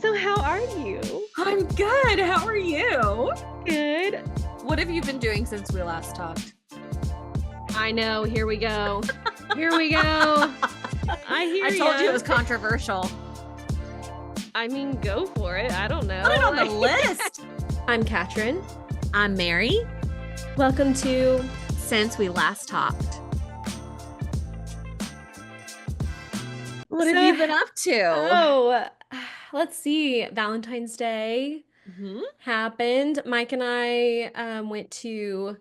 So how are you? I'm good. How are you? Good. What have you been doing since we last talked? I know. Here we go. Here we go. I told you it was controversial. I mean, go for it. I don't know. Put it on the list. I'm Katrin. I'm Mary. Welcome to Since We Last Talked. What So- have you been up to? Oh, let's see. Valentine's Day Mhm. happened. Mike and I went to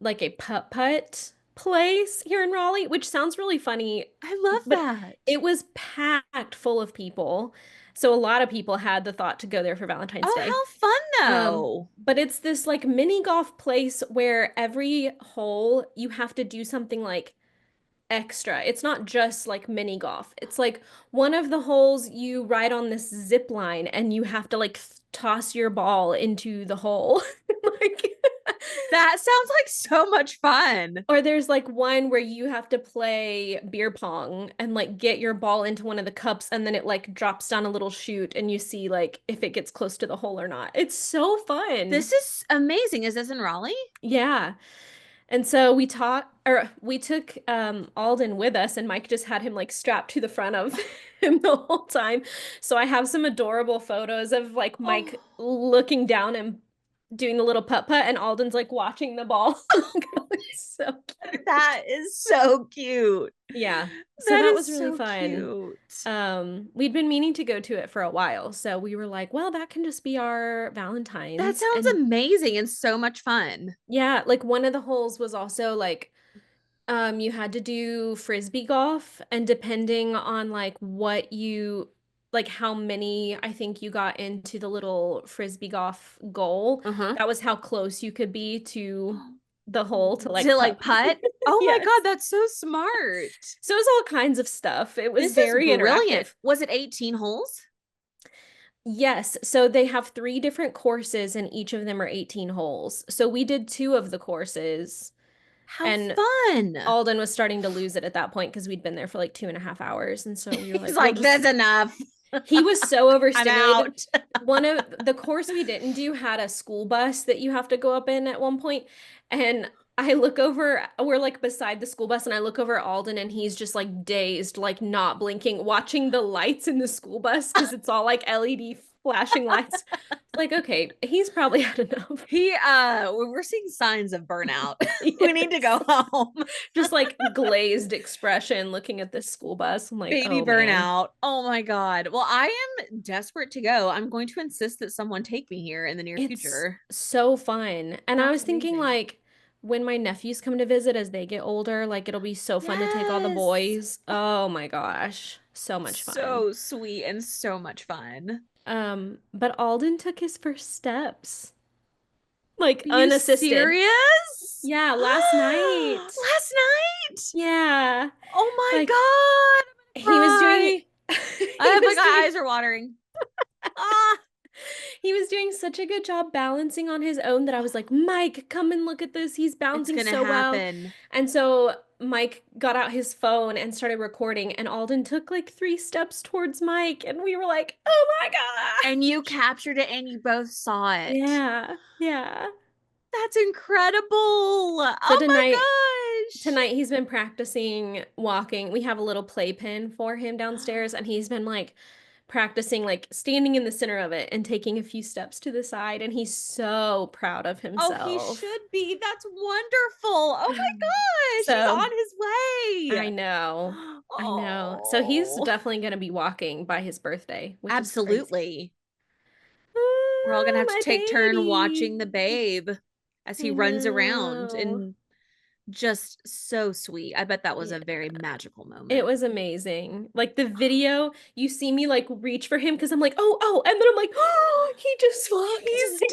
like a putt-putt place here in Raleigh, which sounds really funny. I love But that. it was packed full of people. So a lot of people had the thought to go there for Valentine's Day. How fun though. But it's this like mini golf place where every hole you have to do something like extra. It's not just like mini golf. It's like one of the holes you ride on this zip line and you have to like toss your ball into the hole. Like That sounds like so much fun. or there's like one where you have to play beer pong and like get your ball into one of the cups and then it like drops down a little chute and you see like if it gets close to the hole or not. It's so fun. This is amazing. Is this in Raleigh? Yeah. And so we took Alden with us and Mike just had him like strapped to the front of him the whole time. So I have some adorable photos of like Mike looking down and doing the little putt-putt and Alden's like watching the ball. It's so cute. That is so cute. Yeah. So that was really fun. Cute. We'd been meaning to go to it for a while. So we were like, well, that can just be our Valentine's. That sounds amazing and so much fun. Yeah, like one of the holes was also like you had to do frisbee golf and depending on like like how many I think you got into the little frisbee golf goal, that was how close you could be to the hole to like putt. Oh my Yes. God, that's so smart. So it was all kinds of stuff. It was This very is brilliant. interactive. Was it 18 holes? Yes, so they have 3 different courses and each of them are 18 holes. So we did 2 of the courses. How And fun. Alden was starting to lose it at that point because we'd been there for like 2.5 hours. And so we were like, He's like, that's enough. He was so I'm overstimulated. out. One of the course we didn't do had a school bus that you have to go up in at one point. And I look over, we're like beside the school bus, and I look over at Alden and he's just like dazed, like not blinking, watching the lights in the school bus because it's all like LED flashing lights. Like, okay, he's probably had enough. We're seeing signs of burnout. We need to go home. Just like glazed expression looking at this school bus. I'm like, Baby oh, burnout. man. Oh my God. Well, I am desperate to go. I'm going to insist that someone take me here in the near It's future. so fun. And I was That's thinking amazing. like when my nephews come to visit as they get older, like it'll be so fun to take all the Yes. boys. Oh my gosh. So much fun. So sweet and so much fun. But Alden took his first steps. Like Are you unassisted. serious? Yeah, last night. Last night? Yeah. Oh my Like, God. He was doing My eyes are watering. He was doing such a good job balancing on his own that I was like, Mike, come and look at this. He's bouncing It's so gonna well. happen. And so Mike got out his phone and started recording, and Alden took like 3 steps towards Mike, and we were like, oh my God. And you captured it and you both saw it. Yeah. Yeah. That's incredible. So Oh my gosh. Tonight he's been practicing walking. We have a little playpen for him downstairs, and he's been like practicing like standing in the center of it and taking a few steps to the side, and he's so proud of himself. Oh, he should be. That's wonderful. Oh my gosh. So, he's on his way. I know. I know. So he's definitely going to be walking by his birthday, which Absolutely. is We're all gonna have to take turn watching the baby. babe as he runs around, and just so sweet. I bet that was a very magical moment. It was amazing. Like the video, you see me like reach for him because I'm like, oh, and then I'm like, oh, he just walked. He's doing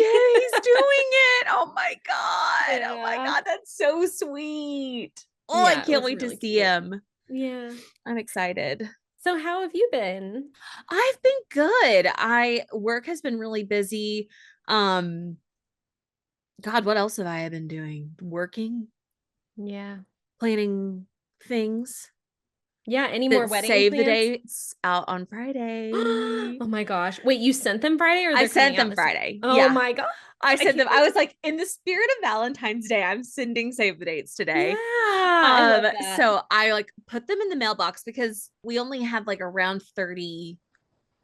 it. Oh my God. Oh my Yeah. God. That's so sweet. Oh, Yeah, I it can't was wait really to see cute. him. Yeah. I'm excited. So how have you been? I've been good. Work has been really busy. God, what else have I been doing? Working, Yeah. planning things. Yeah, any more That wedding save the plans? dates out on Oh Friday. my gosh. Wait, you sent them Friday or I they're coming sent out them this week? Friday. Oh Yeah. my gosh. I I sent can't them. I wait was to like, in the spirit of Valentine's Day, I'm sending save the dates Yeah, today. I love that. So I like put them in the mailbox because we only have like around 30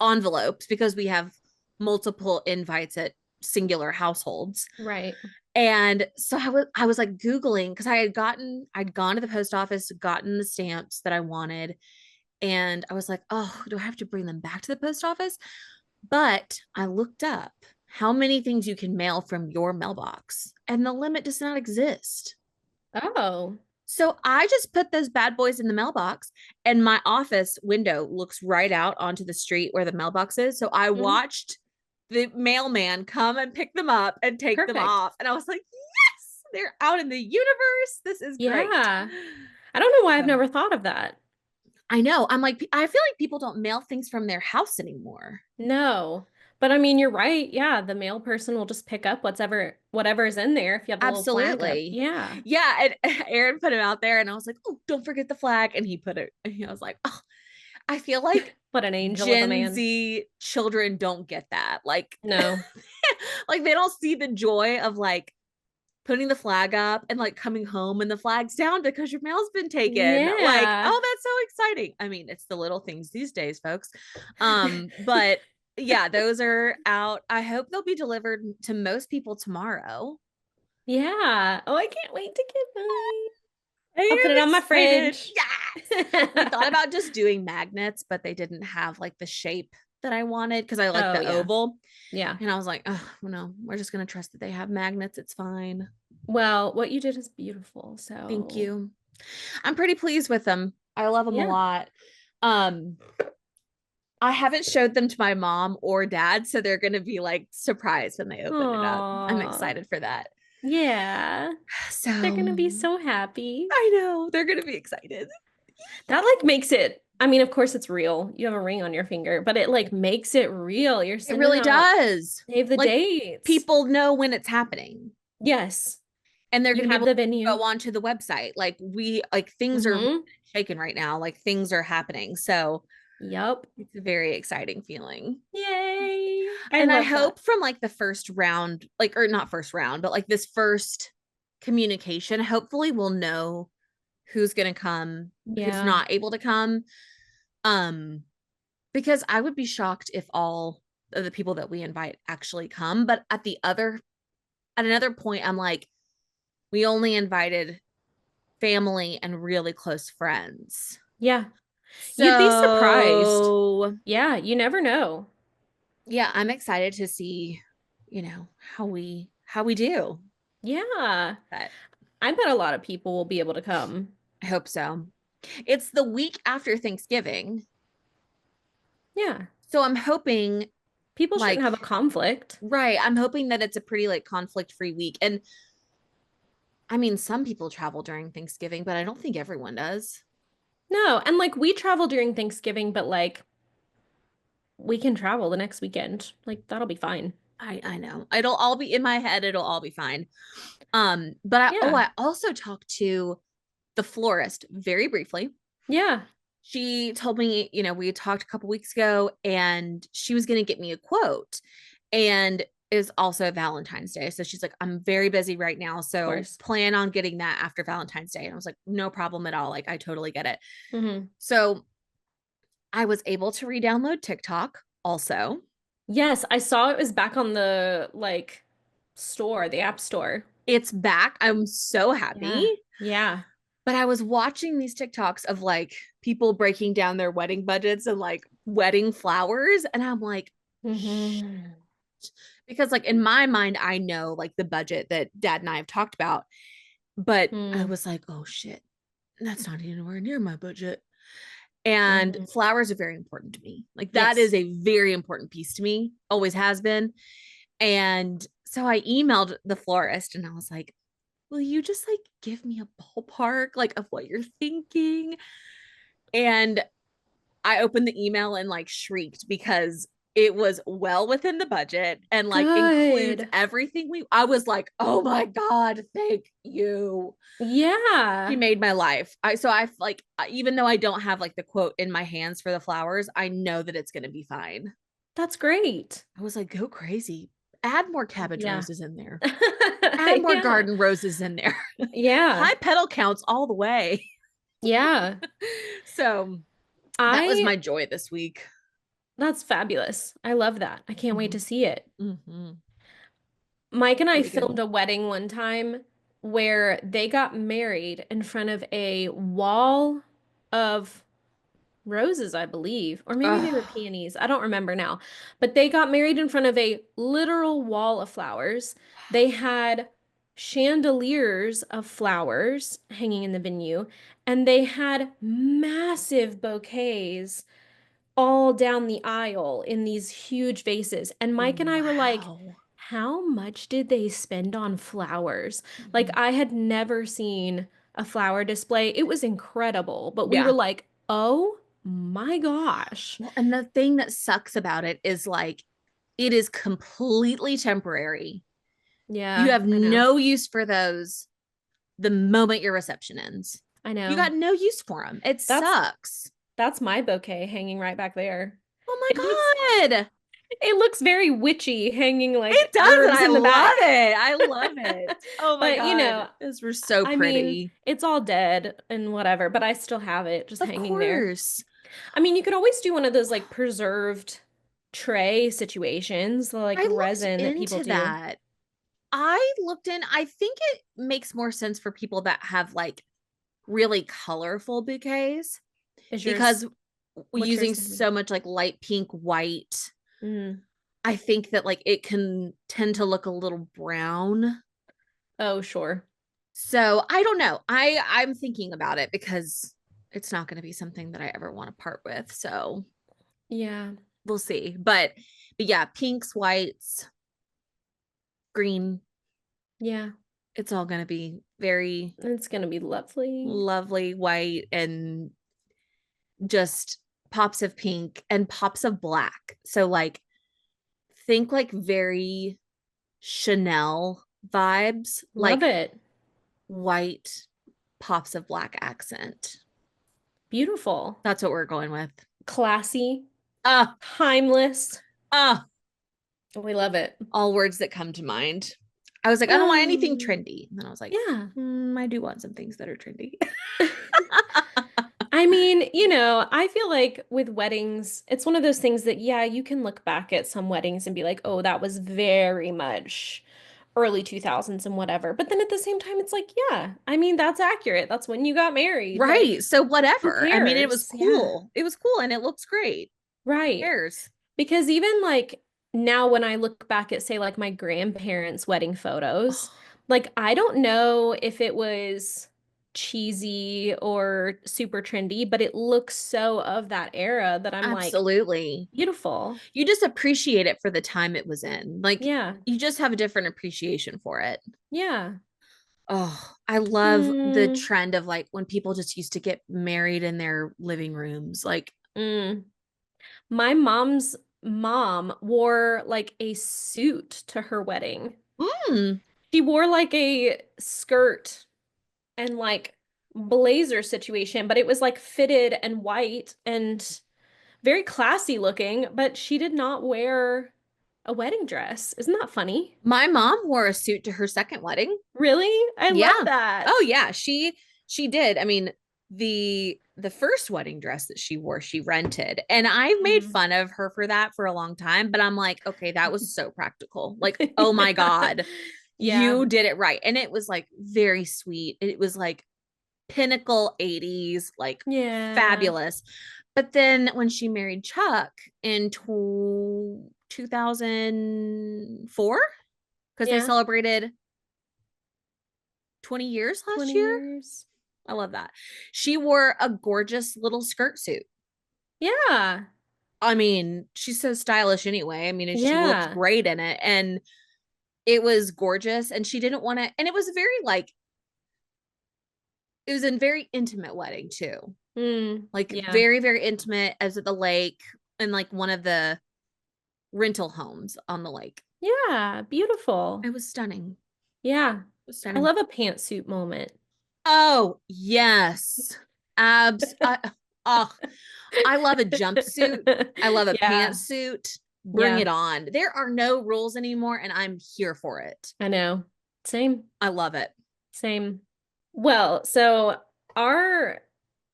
envelopes because we have multiple invites at singular households. Right. And so I was like Googling because I'd gone to the post office, gotten the stamps that I wanted. And I was like, oh, do I have to bring them back to the post office? But I looked up how many things you can mail from your mailbox, and the limit does not exist. Oh, So I just put those bad boys in the mailbox, and my office window looks right out onto the street where the mailbox is. So I mhm. watched the mailman come and pick them up and take them Perfect. off. And I was like, yes, they're out in the universe. This is great. Yeah. I don't know why I've So never thought of that. I know. I'm like, I feel like people don't mail things from their house anymore. No. But I mean, you're right. Yeah, the mail person will just pick up whatever's in there if you have the little flag up. Absolutely. Yeah. Yeah. And Aaron put him out there, and I was like, oh, don't forget the flag. And he put it, I was like, oh, I feel like What an angel of a Gen man. Z children don't get that. Like, No. like they don't see the joy of like putting the flag up and like coming home and the flag's down because your mail's been taken. Like, Yeah. oh, that's so exciting. I mean, it's the little things these days, folks. But yeah, those are out. I hope they'll be delivered to most people tomorrow. Yeah. Oh, I can't wait to get mine. I I'll put it am on my excited. fridge. Yes. We thought about just doing magnets, but they didn't have like the shape that I wanted because I like Oh, the yeah. oval. Yeah. And I was like, oh, no, we're just going to trust that they have magnets. It's fine. Well, what you did is beautiful. Thank So, you. I'm pretty pleased with them. I love them a yeah. lot. Um, I haven't showed them to my mom or dad, so they're going to be like surprised when they open it up. I'm Aw. excited for that. Yeah. They're So gonna be so happy. I know they're going to be excited. That like makes it, I mean, of course it's real. You have a ring on your finger, but it like makes it real. You're It sending really out does. save the Like dates. people know when it's happening. Yes. And they're You going to be have able the to venue. go onto the website. Like we like things are Mm-hmm. shaking right now. Like things are happening. So Yup. it's a very exciting feeling. Yay. I And I love that. hope from like the first round, like, or not first round, but like this first communication, hopefully we'll know who's going to come, who's Yeah. not able to come. Um, because I would be shocked if all of the people that we invite actually come. But at another point, I'm like, we only invited family and really close friends. Yeah. You'd be surprised. So Yeah, you never know. yeah, I'm excited to see, how we do. Yeah. But I bet a lot of people will be able to come. I hope so. It's the week after Thanksgiving. Yeah. So I'm hoping People shouldn't like have a conflict. right, I'm hoping that it's a pretty like conflict-free week. And I mean, some people travel during Thanksgiving, but I don't think everyone does. No, and like we travel during Thanksgiving, but like we can travel the next weekend. Like that'll be fine. I know. It'll all be in my head, it'll all be fine. But Yeah. I also talked to the florist very briefly. Yeah. She told me, we had talked a couple weeks ago and she was going to get me a quote. And is also Valentine's Day. So she's like, I'm very busy right now. Of So course. plan on getting that after Valentine's Day. And I was like, no problem at all. Like, I totally get it. Hmm. So I was able to re download TikTok also. Yes, I saw it was back on the like store, the app store. It's back. I'm so Yeah. happy. Yeah. But I was watching these TikToks of like people breaking down their wedding budgets and like wedding flowers. And I'm like, shh. Hmm. Because like in my mind, I know like the budget that dad and I have talked about. But I Hmm. was like, oh shit, that's not anywhere near my budget. And Hmm. flowers are very important to me. Like that is Yes. a very important piece to me, always has been. And so I emailed the florist and I was like, will you just like give me a ballpark like of what you're thinking? And I opened the email and like shrieked because It was well within the budget and like includes Good. everything I was like, oh my God, thank you. She Yeah. made my life. I like, even though I don't have like the quote in my hands for the flowers, I know that it's going to be fine. That's great. I was like, go crazy. Add more cabbage Yeah. roses in there. Add more Yeah. garden roses in there. Yeah. High petal counts all the way. Yeah. So that was I my joy this week. That's fabulous. I love that. I can't wait Mm-hmm. to see it. Mm-hmm. Mike and I Really good. filmed a wedding one time where they got married in front of a wall of roses, I believe, or maybe they were Oh, peonies. I don't remember now. But they got married in front of a literal wall of flowers. They had chandeliers of flowers hanging in the venue, and they had massive bouquets all down the aisle in these huge vases. And Mike and I were like, wow. how much did they spend on flowers? Like, Mhm. I had never seen a flower display. It was incredible, but we were Yeah. like, oh my gosh. Well, and the thing that sucks about it is like it is completely temporary. You Yeah, have I know. no use for those the moment your reception ends. I You know. got no use for them. It That's sucks. that's my bouquet hanging right back there. Oh It looks my God. it looks very witchy hanging It like does. And herbs I in the love back. it. I love it. Oh my But God. Those were so I mean, pretty. it's all dead and whatever, but I still have it just Of hanging there. course. I mean, you could always do one of those like preserved tray situations, the like I looked resin that people into do. that. I think it makes more sense for people that have like really colorful bouquets Is yours, because what's yours using gonna be? so much like light pink, white, Mm. I think that like it can tend to look a little brown. Oh, sure. So I don't know. I'm thinking about it because it's not going to be something that I ever want to part with. So Yeah. we'll see. But yeah, pinks, whites, green, Yeah. it's all going to be very It's gonna be lovely. lovely white and just pops of pink and pops of black. So like think like very Chanel vibes, Love like it. white pops of black accent. Beautiful. That's what we're going with. Classy. Ah, Timeless. ah, We love it. all words that come to mind. I was like, I don't want anything Oh, trendy. And then I was like, yeah. I do want some things that are trendy. I mean, I feel like with weddings, it's one of those things that, yeah, you can look back at some weddings and be like, oh, that was very much early 2000s and whatever. But then at the same time, it's like, yeah, I mean, that's accurate. That's when you got married. Right. Like, So who whatever. I mean, it was cares? Yeah, cool. It was cool and it looks great. Who right. cares? Because even like now, when I look back at, say, like my grandparents' wedding photos, Oh, like I don't know if it was cheesy or super trendy, but it looks so of that era that I'm like, absolutely. beautiful. You just appreciate it for the time it was in. Like Yeah. you just have a different appreciation for it. Yeah. Oh, I love the Mm, trend of like when people just used to get married in their living rooms. Like, mm. My mom's mom wore like a suit to her wedding. mm, She wore like a skirt and like blazer situation, but it was like fitted and white and very classy looking, but she did not wear a wedding dress. Isn't that funny? my mom wore a suit to her second wedding. Really? I love Yeah. Oh that. yeah, she did. I mean, the first wedding dress that she wore, she rented. And I made Mm. fun of her for that for a long time, but I'm like, okay, that was so practical. Like, oh my Yeah. God, Yeah. you did it right. And it was like very sweet. It was like pinnacle 80s, like Yeah. fabulous. But then when she married Chuck in 2004, because they Yeah. celebrated 20 years last 20 year. years. I love that. She wore a gorgeous little skirt suit. Yeah. I mean, she's so stylish anyway. I mean, and she looked Yeah. great in it. And it was gorgeous. And she didn't want to, and it was very like, it was a very intimate wedding too. Mm. Like Yeah. very, very intimate as at the lake and like one of the rental homes on the lake. Yeah, beautiful. It was stunning. Yeah. It was I stunning. love a pantsuit moment. Oh, yes. Abs. Oh, I love a jumpsuit. I love a Yeah. pantsuit. Bring Yeah. it on. There are no rules anymore, and I'm here for it. I know. Same. I love it. Same. Well, so our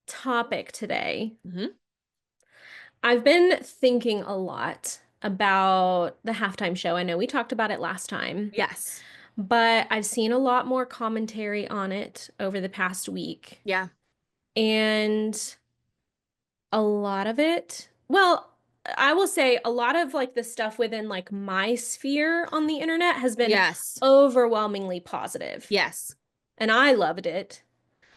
topic today, Mhm. I've been thinking a lot about the halftime show. I know we talked about it last time, Yes. but I've seen a lot more commentary on it over the past week. Yeah. And a lot of it, well, I will say a lot of like the stuff within like my sphere on the internet has been Yes. overwhelmingly positive, Yes. and I loved it.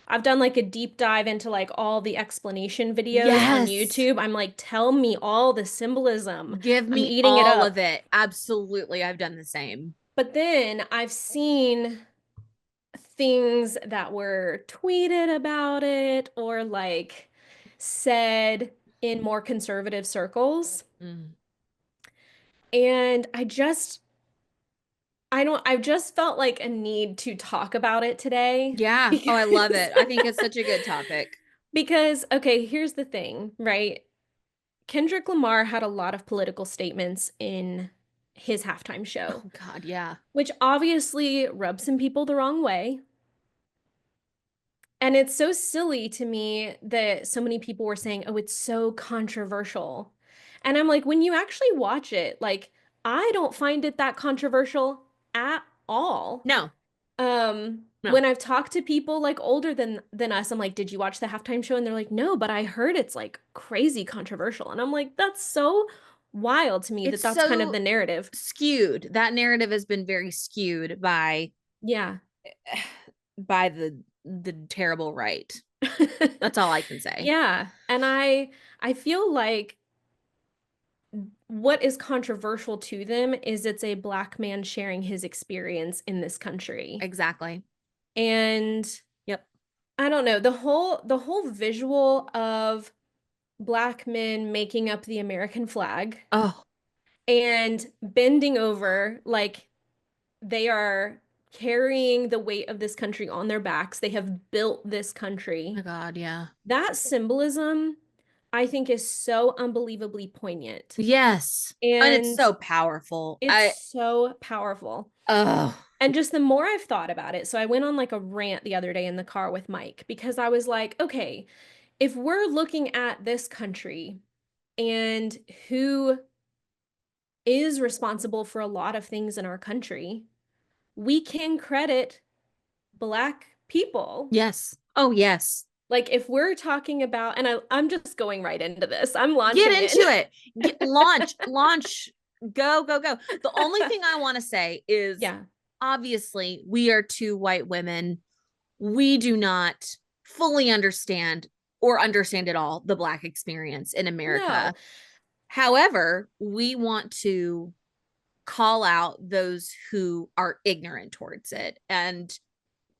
I've done like a deep dive into like all the explanation videos on Yes. YouTube. I'm like, tell me all the symbolism. Give I'm me eating it all of up. it. Absolutely. I've done the same. But then I've seen things that were tweeted about it or like said in more conservative circles. Mm. And I've just felt like a need to talk about it today Yeah. Oh, I love because it. I think it's such a good topic. because okay, here's the thing, right? Kendrick Lamar had a lot of political statements in his halftime show, Oh, God. Yeah. which obviously rubbed some people the wrong way. And it's so silly to me that so many people were saying, oh, it's so controversial. And I'm like, when you actually watch it, like, I don't find it that controversial at all. No, no. When I've talked to people like older than us, I'm like, did you watch the halftime show? And they're like, no, but I heard it's like crazy controversial. And I'm like, that's so wild to me that It's that's kind of so the narrative. skewed. That narrative has been very skewed Yeah. by the terrible right. That's all I can say. Yeah. And I feel like what is controversial to them is it's a black man sharing his experience in this country. Exactly. And Yep. I don't know, the whole visual of black men making up the American flag Oh, and bending over like they are carrying the weight of this country on their backs. They have built this my country. God. Yeah. That symbolism, I think, is so unbelievably poignant. Yes. And it's And so powerful. it's so powerful. Oh, And just the more I've thought about it, so I went on like a rant the other day in the car with Mike because I was like, okay, if we're looking at this country and who is responsible for a lot of things in our country, we can credit Black people. yes. Oh, yes. Like if we're talking about, and I'm just going right into this, I'm Get launching in. into it. Launch. Go, go, go. The only thing I want to say is Yeah. obviously we are two white women. We do not fully understand or understand at all the Black experience in America. No. However, we want to call out those who are ignorant towards it and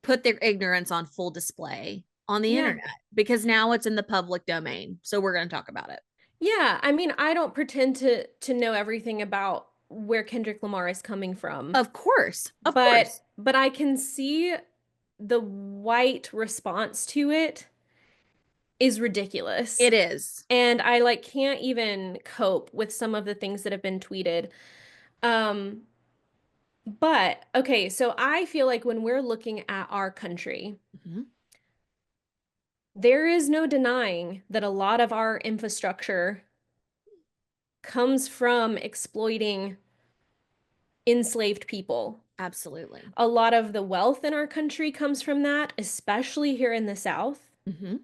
put their ignorance on full display on the Yeah. internet because now it's in the public domain. So we're going to talk about it. Yeah. I mean, I don't pretend to know everything about where Kendrick Lamar is coming from, Of course. Of but course. but I can see the white response to it is ridiculous. It is. And I like can't even cope with some of the things that have been tweeted. Um, but okay, so I feel like when we're looking at our country, Mhm. there is no denying that a lot of our infrastructure comes from exploiting enslaved people. Absolutely. A lot of the wealth in our country comes from that, especially here in the South. Mhm.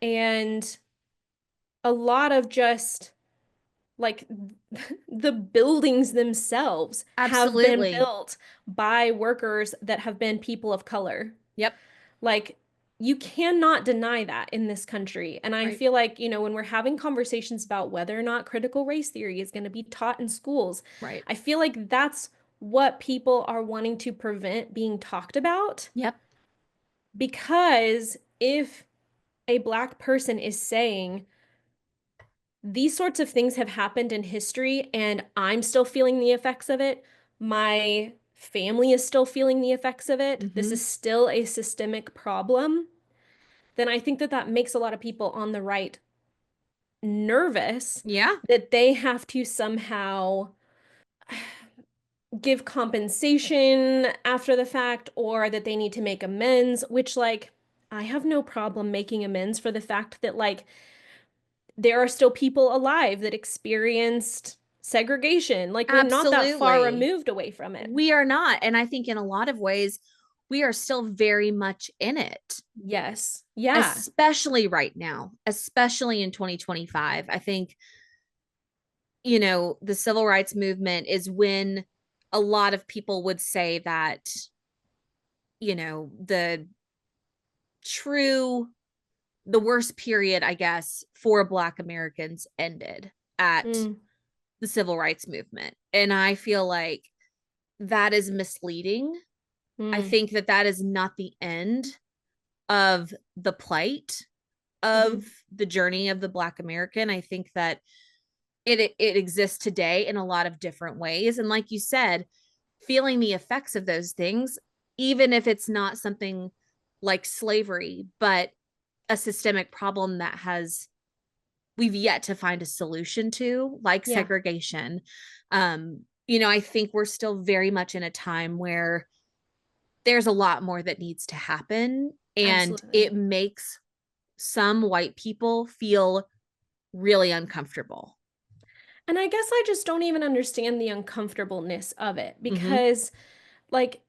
And a lot of just like the buildings themselves have been Absolutely. built by workers that have been people of color. Yep. Like, you cannot deny that in this country. And I Right. feel like, when we're having conversations about whether or not critical race theory is going to be taught in schools, Right. I feel like that's what people are wanting to prevent being talked about. Yep. Because if a black person is saying, these sorts of things have happened in history, and I'm still feeling the effects of it. My family is still feeling the effects of it. This Mm-hmm. is still a systemic problem. Then I think that that makes a lot of people on the right nervous Yeah, that they have to somehow give compensation after the fact or that they need to make amends, which, like, I have no problem making amends for the fact that, like, there are still people alive that experienced segregation. Like, we're not that far absolutely. removed away from it. We are not. And I think in a lot of ways, we are still very much in it, Yes. Yeah. especially right now, especially in 2025. I think, you know, the civil rights movement is when a lot of people would say that, you know, true, the worst period, I guess, for Black Americans ended at Mm, the civil rights movement. And I feel like that is misleading. I mm, think that that is not the end of the plight of mhm. the journey of the Black American. I think that it exists today in a lot of different ways. And like you said, feeling the effects of those things, even if it's not something like slavery, but a systemic problem that has we've yet to find a solution to, like Yeah, segregation. You know, I think we're still very much in a time where there's a lot more that needs to happen, and absolutely. it makes some white people feel really uncomfortable. And I guess I just don't even understand the uncomfortableness of it Mm-hmm. because, like,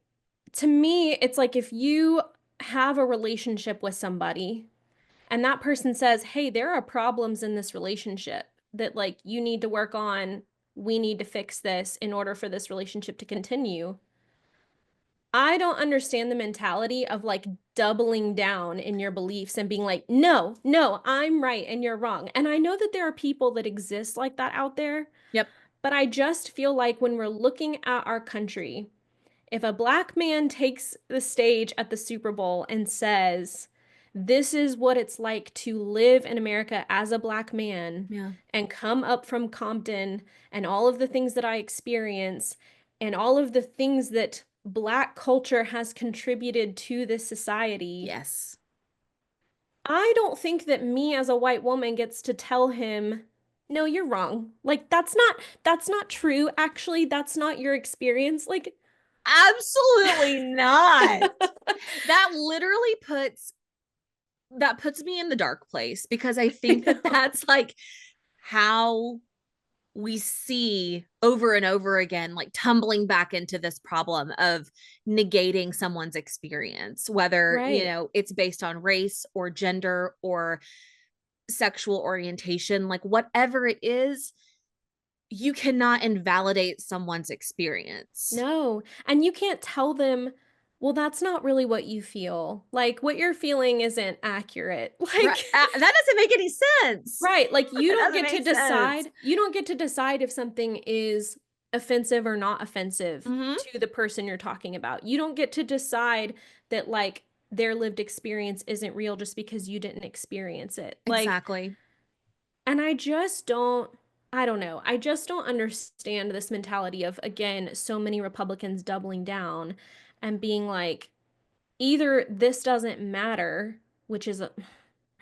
to me, it's like if you have a relationship with somebody and that person says, "Hey, there are problems in this relationship that, like, you need to work on. We need to fix this in order for this relationship to continue." I don't understand the mentality of, like, doubling down in your beliefs and being like, "No, no, I'm right and you're wrong." And I know that there are people that exist like that out there, Yep. but I just feel like when we're looking at our country, if a black man takes the stage at the Super Bowl and says, "This is what it's like to live in America as a black man Yeah. and come up from Compton and all of the things that I experience and all of the things that black culture has contributed to this society," Yes. I don't think that me as a white woman gets to tell him, "No, you're wrong. Like, that's not true. Actually, that's not your experience." Like, Absolutely not. That literally puts me in the dark place, because I I think that know. that's like how we see over and over again, like tumbling back into this problem of negating someone's experience, whether, you Right. know, it's based on race or gender or sexual orientation, like whatever it is, you cannot invalidate someone's experience. No. And you can't tell them, "Well, that's not really what you feel. Like, what you're feeling isn't accurate." Right. Like, That doesn't make any sense. right, like you It don't doesn't get to make sense. decide. You don't get to decide if something is offensive or not offensive Mm-hmm. to the person you're talking about. You don't get to decide that, like, their lived experience isn't real just because you didn't experience it. Like, Exactly. and I don't know. I just don't understand this mentality of, again, so many Republicans doubling down and being like, either this doesn't matter, which is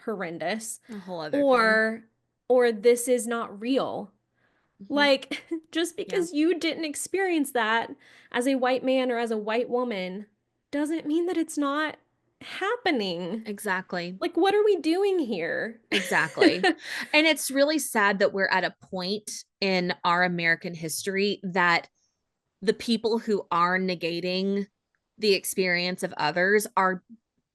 horrendous, A whole other thing. or this is not real. Mm-hmm. Like, just Yeah, because you didn't experience that as a white man or as a white woman doesn't mean that it's not happening. exactly. Like, what are we doing here? Exactly. And it's really sad that we're at a point in our American history that the people who are negating the experience of others are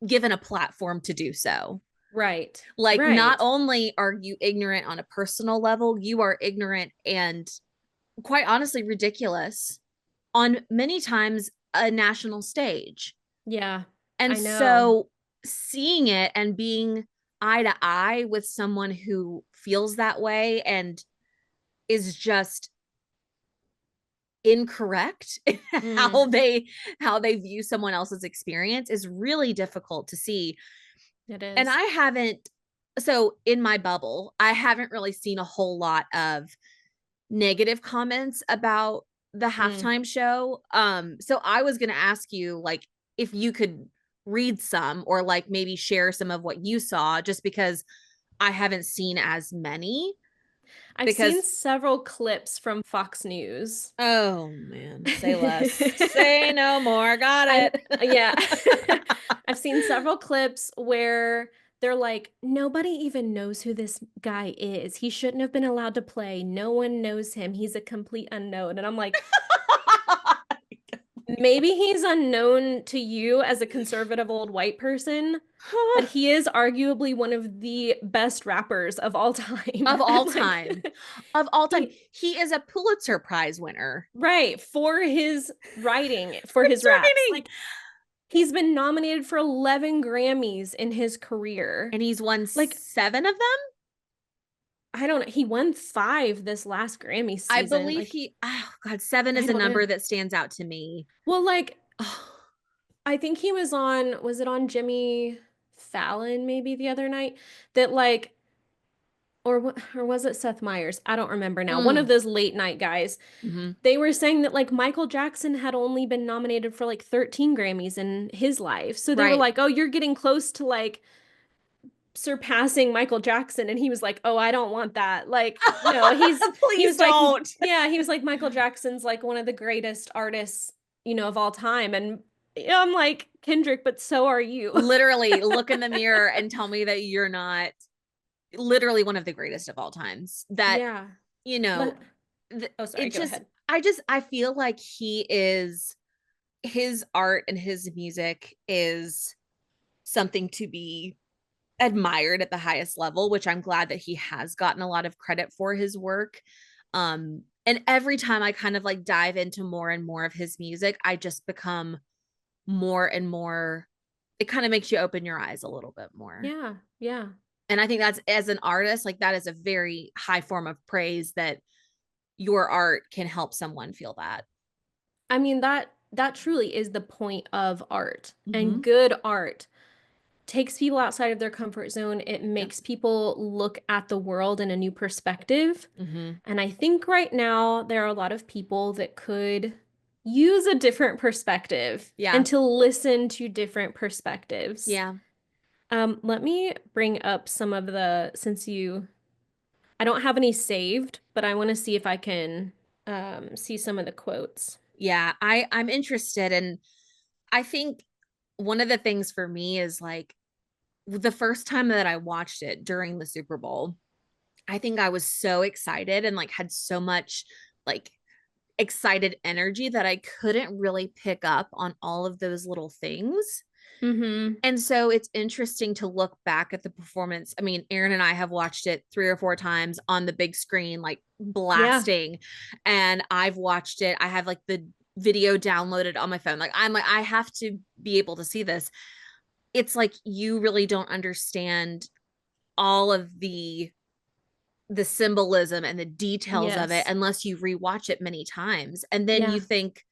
given a platform to do so. Right. Like, not Right. only are you ignorant on a personal level, you are ignorant and quite honestly ridiculous on many times a national stage. Yeah. And I know. so seeing it and being eye to eye with someone who feels that way and is just incorrect in Mm, how they view someone else's experience is really difficult to see. it And is. I haven't so in my bubble, I haven't really seen a whole lot of negative comments about the Mm. halftime show. So I was going to ask you like if you could read some or like maybe share some of what you saw just because I haven't seen as many I've seen because several clips from Fox News. oh man, say less. Say no more. Got I it. yeah. I've seen several clips where they're like, nobody even knows who this guy is. He shouldn't have been allowed to play. No one knows him. He's a complete unknown. And I'm like, maybe he's unknown to you as a conservative old white person, but he is arguably one of the best rappers of all time. Of all And like time. Of all time. he He is a Pulitzer Prize winner. right for his writing, for his raps. Concerning. Like he's been nominated for 11 Grammys in his career. And he's won Like 7 of them. I don't know, he won 5 this last Grammy I season. believe Like he, oh God, 7 I is a don't know. number that stands out to me. Well, like Oh, I think he was on, was it on Jimmy Fallon maybe the other night that like or was it Seth Meyers? I don't remember now. One of mm, those late night guys. mm-hmm. They were saying that like Michael Jackson had only been nominated for like 13 Grammys in his life. So they were Right. like, "Oh, you're getting close to like surpassing Michael Jackson." And he was like, "Oh, I don't want that." Like, no, he Please was like, don't. yeah, he was like Michael Jackson's like one of the greatest artists, of all time. And I'm like, Kendrick, but so are you. Literally look in the mirror and tell me that you're not literally one of the greatest of all times. That, Yeah. you But know, oh, sorry, it go just, ahead. I feel like he is, his art and his music is something to be admired at the highest level, which I'm glad that he has gotten a lot of credit for his work. And every time I kind of like dive into more and more of his music, I just become more and more, it kind of makes you open your eyes a little bit more. Yeah, yeah. And I think that's as an artist, like that is a very high form of praise that your art can help someone feel that. I mean that truly is the point of art. Mm-hmm. And good art takes people outside of their comfort zone. It Yep. makes people look at the world in a new perspective. Mm-hmm. And I think right now there are a lot of people that could use a different perspective Yeah. and to listen to different perspectives. Yeah. Let me bring up some of I don't have any saved, but I want to see if I can see some of the quotes. Yeah. I'm interested. And I think one of the things for me is like the first time that I watched it during the Super Bowl, I think I was so excited and like had so much like excited energy that I couldn't really pick up on all of those little things. Mm-hmm. And so it's interesting to look back at the performance. I mean, Aaron and I have watched it 3 or 4 times on the big screen, like Yeah. blasting. And I've watched it. I have like the video downloaded on my phone. Like, I'm like, I have to be able to see this. It's like you really don't understand all of the symbolism and the details of it Yes. unless you rewatch it many times. And then you Yeah. think,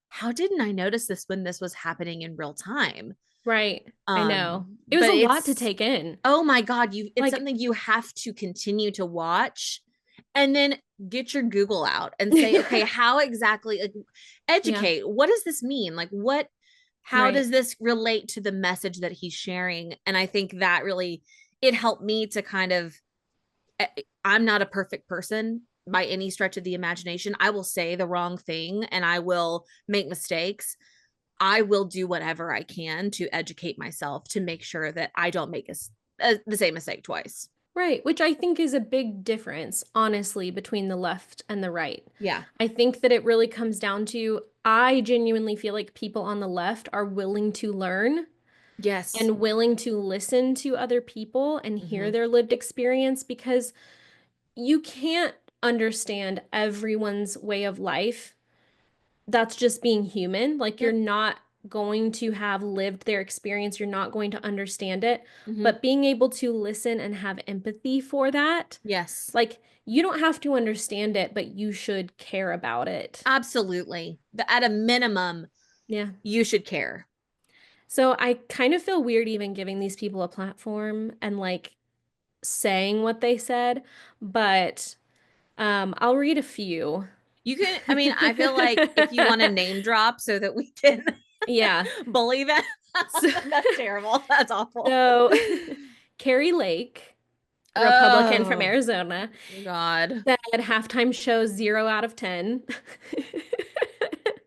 how didn't I notice this when this was happening in real time? Right. I know. It was But a lot to it's, take in. oh my God, you, it's Like, something you have to continue to watch and then get your Google out and say, okay, yeah, how exactly like, educate, what does this mean? Like what, how right. does this relate to the message that he's sharing? And I think that really, it helped me to kind of, I'm not a perfect person by any stretch of the imagination. I will say the wrong thing and I will make mistakes. I will do whatever I can to educate myself to make sure that I don't make the same mistake twice. Right. Which I think is a big difference, honestly, between the left and the right. Yeah. I think that it really comes down to, I genuinely feel like people on the left are willing to learn Yes. and willing to listen to other people and hear Mm-hmm. their lived experience because you can't understand everyone's way of life. That's just being human. Like you're Yep. not going to have lived their experience, you're not going to understand it. Mm-hmm. But being able to listen and have empathy for that, Yes. like you don't have to understand it, but you should care about it. Absolutely. At a minimum, Yeah. you should care. So I kind of feel weird even giving these people a platform and like saying what they said, but I'll read a few. You can, I mean, I feel like if you want to name drop so that we can Yeah. bully them, So, that's terrible. That's awful. so Carrie Lake, Republican from Oh, Arizona, God. said halftime show 0 out of 10.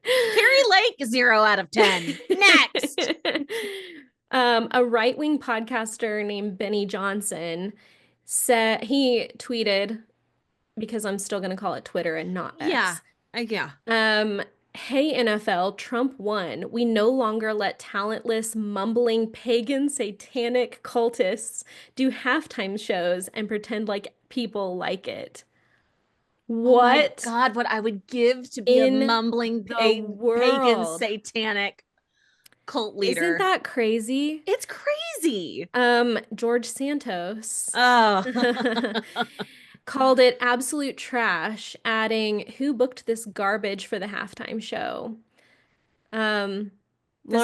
Carrie Lake, 0 out of 10. Next. A right-wing podcaster named Benny Johnson said he tweeted, because I'm still going to call it Twitter and not Yeah. X. Yeah. Um, Hey NFL, Trump won. We no longer let talentless, mumbling, pagan, satanic cultists do halftime shows and pretend like people like it. Oh my What God, what I would give to be a in mumbling the pagan world? satanic cult Isn't leader. that crazy? It's crazy. George Santos Oh, called it absolute trash, adding, "Who booked this garbage for the halftime show?" Um, this,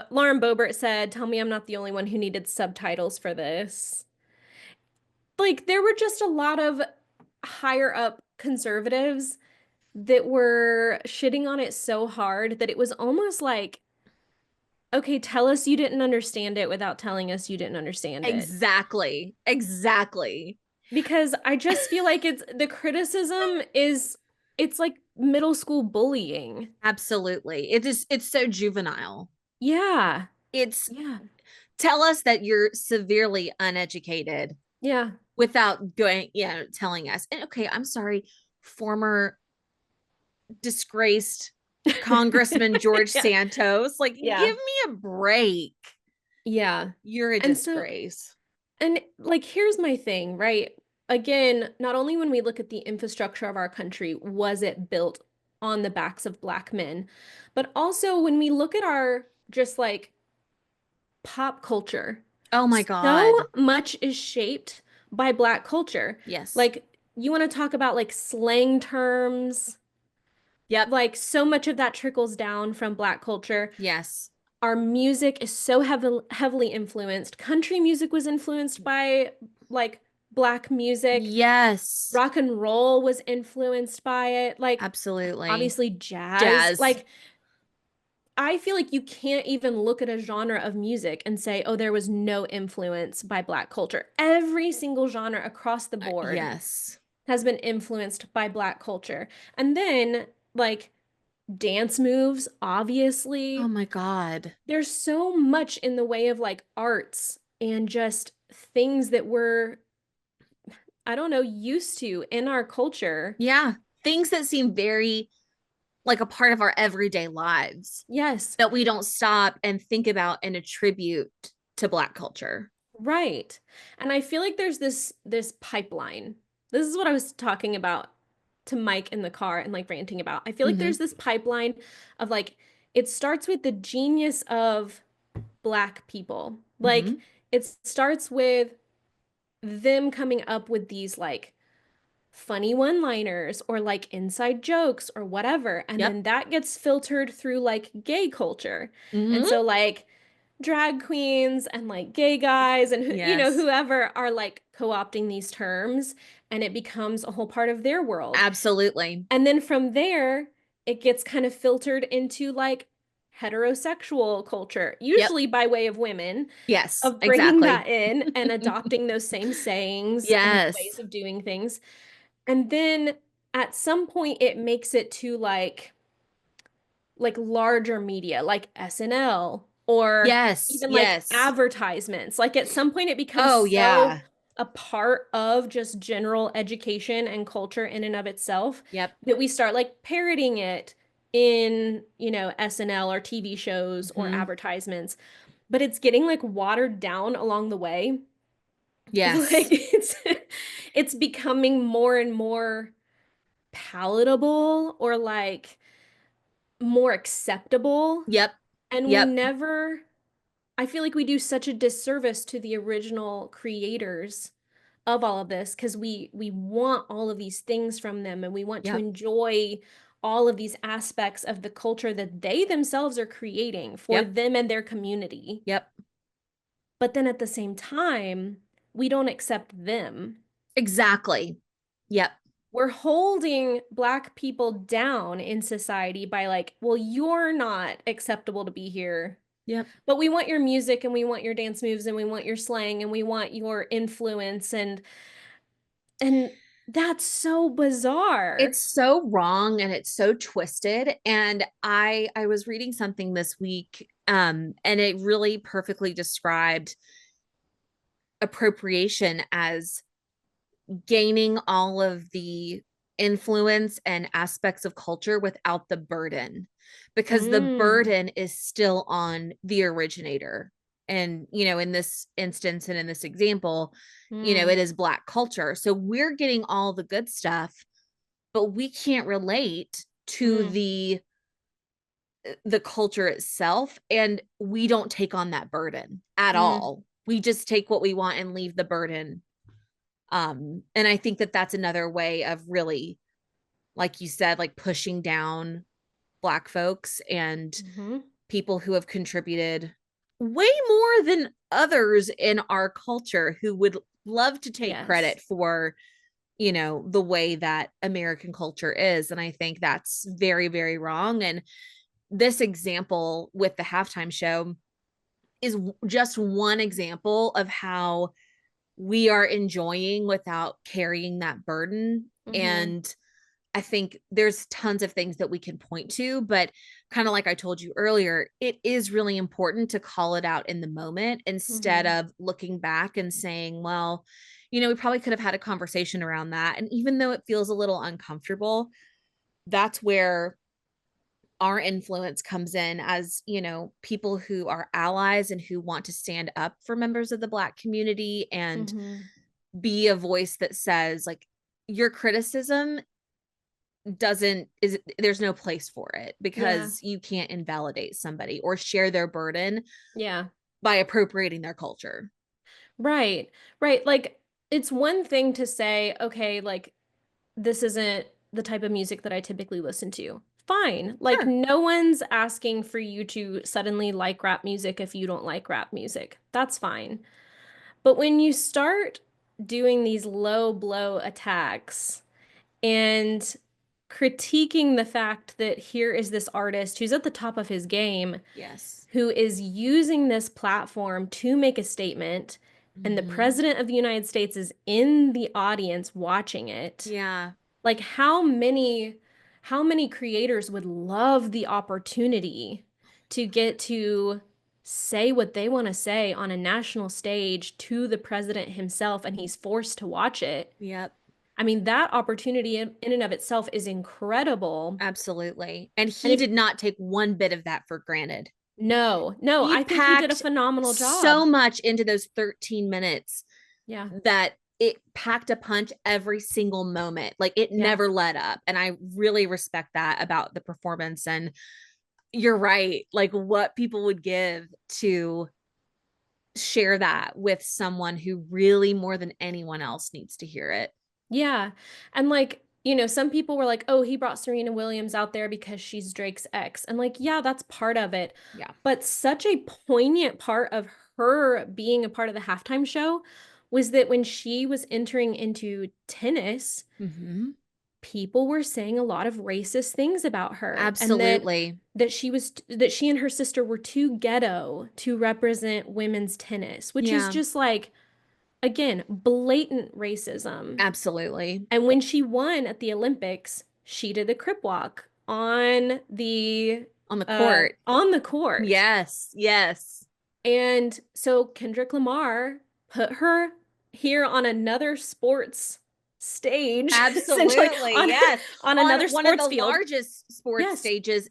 Lauren Boebert said, "Tell me I'm not the only one who needed subtitles for this." Like there were just a lot of higher up conservatives that were shitting on it so hard that it was almost like, okay, tell us you didn't understand it without telling us you didn't understand it. exactly. Exactly. Because I just feel like it's the criticism is it's like middle school bullying. Absolutely. It is, it's so juvenile. Yeah. It's Yeah. tell us that you're severely uneducated Yeah. without going, telling us. And okay, I'm sorry, former disgraced Congressman George Yeah. Santos. Like, give Yeah. me a break. Yeah. You're a And so, disgrace. and like, here's my thing, right? Again, not only when we look at the infrastructure of our country, was it built on the backs of Black men, but also when we look at our just like pop culture, Oh my so God. much is shaped by Black culture. Yes. Like, you want to talk about like slang terms, Yep. like, so much of that trickles down from Black culture. Yes. Our music is so heavily influenced. Country music was influenced by like Black music. Yes. Rock and roll was influenced by it. Like, Absolutely. obviously jazz. Jazz. Like, I feel like you can't even look at a genre of music and say, oh, there was no influence by Black culture. Every single genre across the board Yes. has been influenced by Black culture. And then, like, dance moves, Oh obviously. my God. There's so much in the way of like arts and just things that we're, I don't know, used to in our culture. Yeah. Things that seem very like a part of our everyday lives Yes, that we don't stop and think about and attribute to Black culture. right. And I feel like there's this pipeline. This is what I was talking about to Mike in the car and like ranting about. I feel like Mm-hmm. there's this pipeline of like it starts with the genius of Black people. Like Mm-hmm. it starts with them coming up with these like funny one-liners or like inside jokes or whatever. And Yep. then that gets filtered through like gay culture. And Mm-hmm. so like drag queens and like gay guys and Yes. whoever are like co-opting these terms and it becomes a whole part of their world. Absolutely. And then from there, it gets kind of filtered into like heterosexual culture, Yep. usually by way of women, Yes, of bringing exactly. that in and adopting those same sayings and ways Yes. of doing things. And then at some point it makes it to like larger media like SNL or Yes. even like Yes. advertisements. Like at some point it becomes Oh, so yeah. a part of just general education and culture in and of itself Yep. that we start like parroting it in, SNL or TV shows or Hmm. advertisements. But it's getting like watered down along the way. Like Yes. it's becoming more and more palatable or like more acceptable. Yep. And we Yep. never, I feel like we do such a disservice to the original creators of all of this because we want all of these things from them and we want to Yep. enjoy all of these aspects of the culture that they themselves are creating for Yep. them and their community. Yep. But then at the same time, we don't accept them. Exactly. Yep. We're holding Black people down in society by like, well, you're not acceptable to be here. Yep. But we want your music and we want your dance moves and we want your slang and we want your influence and that's so bizarre. It's so wrong and it's so twisted. And I was reading something this week, and it really perfectly described appropriation as gaining all of the influence and aspects of culture without the burden, because the Mm, burden is still on the originator. And in this instance and in this example, it mm, is Black culture, so we're getting all the good stuff, but we can't relate to mm, the culture itself, and we don't take on that burden at mm, all. We just take what we want and leave the burden. And I think that that's another way of really, like you said, like pushing down Black folks and hmm. people who have contributed way more than others in our culture, who would love to take Yes. credit for the way that American culture is. And I think that's very, very wrong. And this example with the halftime show is just one example of how we are enjoying without carrying that burden. Hmm. And I think there's tons of things that we can point to, but kind of like I told you earlier, it is really important to call it out in the moment instead Hmm. of looking back and saying, well, we probably could have had a conversation around that. And even though it feels a little uncomfortable, that's where our influence comes in as, people who are allies and who want to stand up for members of the Black community and Hmm. be a voice that says, like, your criticism doesn't is there's no place for it, Yeah. because you can't invalidate somebody or share their burden Yeah. by appropriating their culture. Right. Right. Like it's one thing to say, okay, like this isn't the type of music that I typically listen to. Fine. Like Sure. no one's asking for you to suddenly like rap music if you don't like rap music. That's fine. But when you start doing these low blow attacks and critiquing the fact that here is this artist who's at the top of his game, Yes. who is using this platform to make a statement, and the Mm-hmm. president of the United States is in the audience watching it. Yeah. Like how many creators would love the opportunity to get to say what they want to say on a national stage to the president himself and he's forced to watch it. Yep. I mean, that opportunity in and of itself is incredible. Absolutely. And And he if did not take one bit of that for granted. no, no, He I think he did a packed phenomenal so job. much into those 13 minutes Yeah. that it packed a punch every single moment. Like, it Yeah. never let up. And I really respect that about the performance. And you're right. Like, what people would give to share that with someone who really, more than anyone else, needs to hear it. Yeah. And like, some people were like, "Oh, he brought Serena Williams out there because she's Drake's ex." And like, yeah, that's part of it. Yeah. But such a poignant part of her being a part of the halftime show was that when she was entering into tennis, Mm-hmm. people were saying a lot of racist things about her and that Absolutely. that she and her sister were too ghetto to represent women's tennis, which is Yeah. just like again, blatant racism. Absolutely. And when she won at the Olympics, she did the crip walk On the court. on the court. Yes. Yes. And so Kendrick Lamar put her here on another sports stage, essentially Absolutely. Yes. on On another one of the sports field. largest sports Yes, stages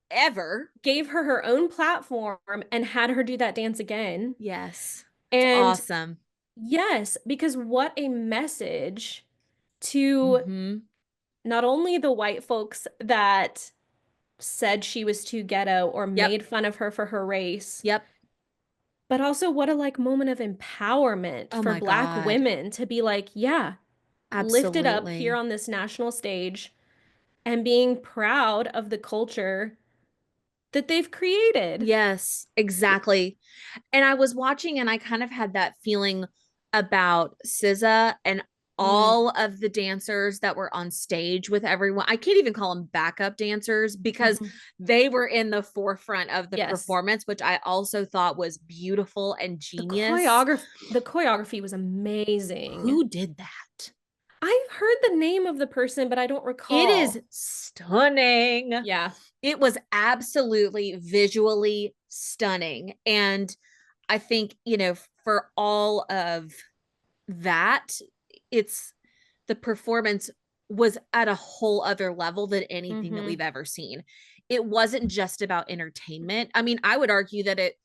ever. gave her her own platform and had her do that dance again. Yes. It's And awesome. yes, because what a message to Mm-hmm. not only the white folks that said she was too ghetto or Yep. made fun of her for her race, Yep. but also what a like moment of empowerment Oh for my Black God. women to be like, yeah, lifted up here Absolutely. on this national stage and being proud of the culture that they've created. Yes, exactly. And I was watching and I kind of had that feeling about SZA and Mm, all of the dancers that were on stage with everyone. I can't even call them backup dancers because mhm. they were in the forefront of the Yes. performance, which I also thought was beautiful and genius. The choreography was amazing. Who did that? I've heard the name of the person, but I don't It is recall. stunning. Yeah. It was absolutely visually stunning. And I think, for all of that, it's the performance was at a whole other level than anything that we've Hmm. ever seen. It wasn't just about entertainment. I mean, I would argue that it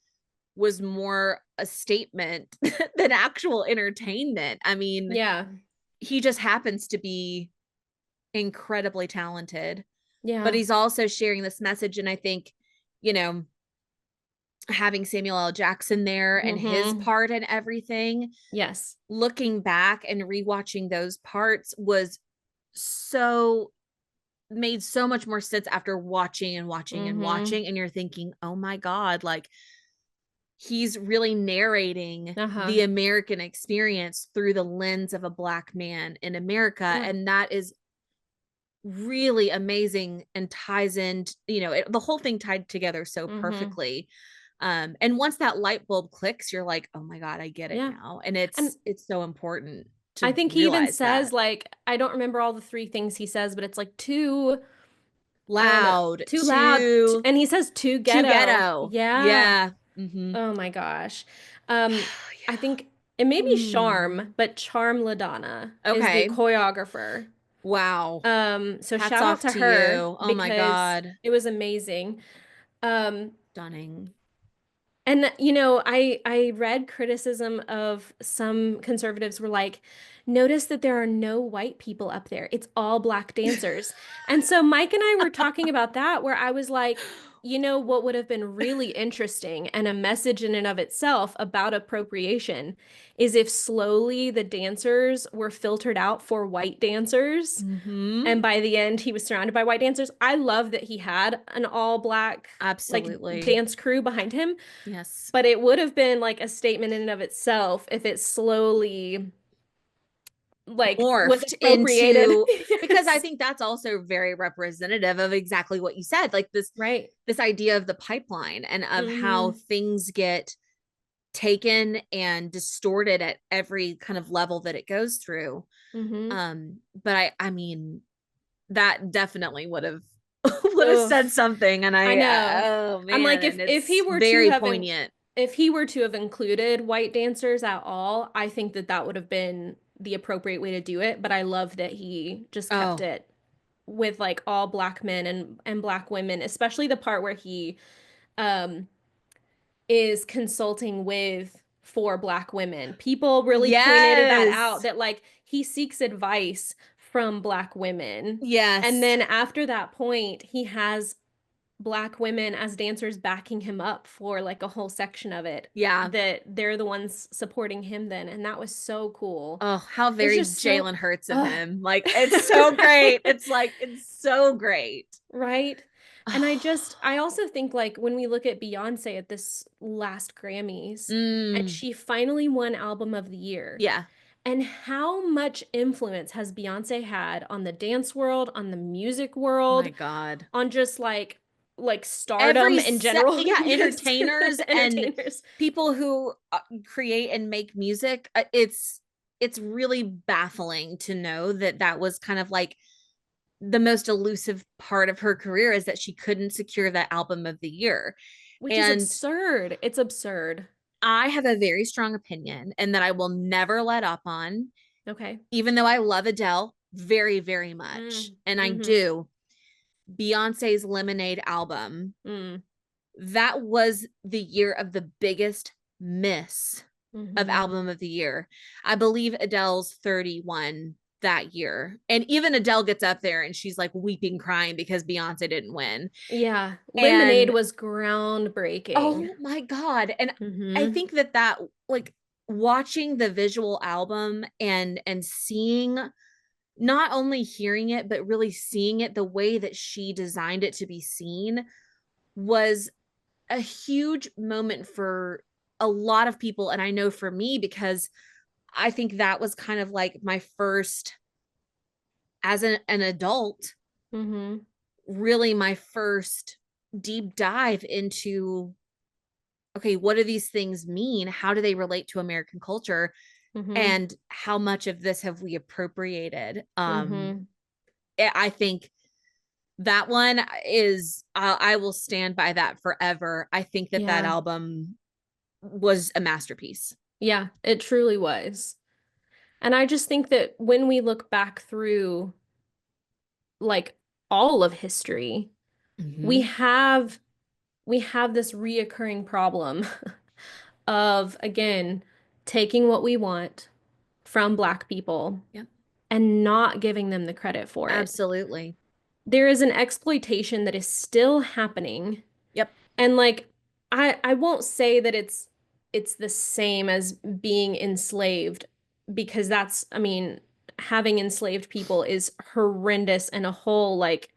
was more a statement than actual entertainment. I mean, Yeah. he just happens to be incredibly talented, but Yeah. he's also sharing this message. And I think, you know, having Samuel L. Jackson there and his Hmm. part and everything, Yes. looking back and rewatching those parts was so made so much more sense after watching and watching and Hmm. watching. And you're thinking, oh my God, like he's really narrating Uh-huh. the American experience through the lens of a Black man in America. Yeah. And that is really amazing and ties in, the whole thing tied together so Hmm. perfectly. And once that light bulb clicks, you're like, oh my God, I get it Yeah. now. And And it's so important I to think he even realize says that. like I don't remember all the three things he says, but it's like too I don't know, Loud, too loud and he says too too ghetto. ghetto. Yeah. Yeah. Mm-hmm. Oh my gosh. Um I think it may Yeah. be Charm, but Charm LaDonna is the Okay. choreographer. Wow. So Hats shout out off to to her you. Oh my because God. it was amazing. Um Stunning. And I read criticism of some conservatives were like, notice that there are no white people up there. It's all black dancers. And so Mike and I were talking about that where I was like, what would have been really interesting and a message in and of itself about appropriation is if slowly the dancers were filtered out for white dancers. Mm-hmm. And by the end, he was surrounded by white dancers. I love that he had an all black like Absolutely. dance crew behind him. Yes. But it would have been like a statement in and of itself if it slowly like was Morphed appropriated. into, because I Yes. think that's also very representative of exactly what you said, like this Right. this idea of the pipeline and of how Mm-hmm. things get taken and distorted at every kind of level that it goes through. Mm-hmm. But I mean, that definitely would have would have Ugh. said something. And I know. oh I'm man, like and if he it's were to very have poignant. if he were to have included white dancers at all, I think that that would have been the appropriate way to do it, but I love that he just kept Oh, it with like all black men and black women, especially the part where he um is consulting with four black women. People really pointed that out yes. that like he seeks advice from black women. And Yes. then after that point, he has black women as dancers backing him up for like a whole section of it Yeah. that they're the ones supporting him then. And that was so cool. Oh, how It was very just so, Jalen Hurts of ugh. him. Like, it's so great. It's like, it's so great. Right. And Oh, I also think like when we look at Beyonce at this last Grammys, and mm, she finally won Album of the Year, yeah. and how much influence has Beyonce had on the dance world, on the music world, My God. on just like stardom in general? Yeah, Yes. entertainers and Entertainers. people who create and make music. It's really baffling to know that that was kind of like the most elusive part of her career, is that she couldn't secure that album of the year. Which is And absurd. It's absurd. I have a very strong opinion and that I will never let up on, Okay. even though I love Adele very, very much. Mm. And I Mm-hmm. do. Beyonce's Lemonade album, Mm. that was the year of the biggest miss of Mm-hmm. album of the year. I believe Adele's 31 that year. And even Adele gets up there and she's like weeping, crying because Beyonce didn't win. Yeah. Lemonade And was groundbreaking. oh my God. And I Mm-hmm. think that like watching the visual album and seeing, not only hearing it, but really seeing it the way that she designed it to be seen, was a huge moment for a lot of people. And I know for me, because I think that was kind of like my first, as an adult, Mm-hmm. really my first deep dive into, okay, what do these things mean? How do they relate to American culture? Mm-hmm. And how much of this have we appropriated? Mm-hmm. I think that one is, I will stand by that forever. I think that that Yeah. album was a masterpiece. Yeah, it truly was. And I just think that when we look back through like all of history, we Mm-hmm. have we have this reoccurring problem of again taking what we want from Black people Yep. and not giving them the credit for it. Absolutely. There is an exploitation that is still happening. Yep. And like I won't say that it's the same as being enslaved because that's I mean having enslaved people is horrendous and a whole like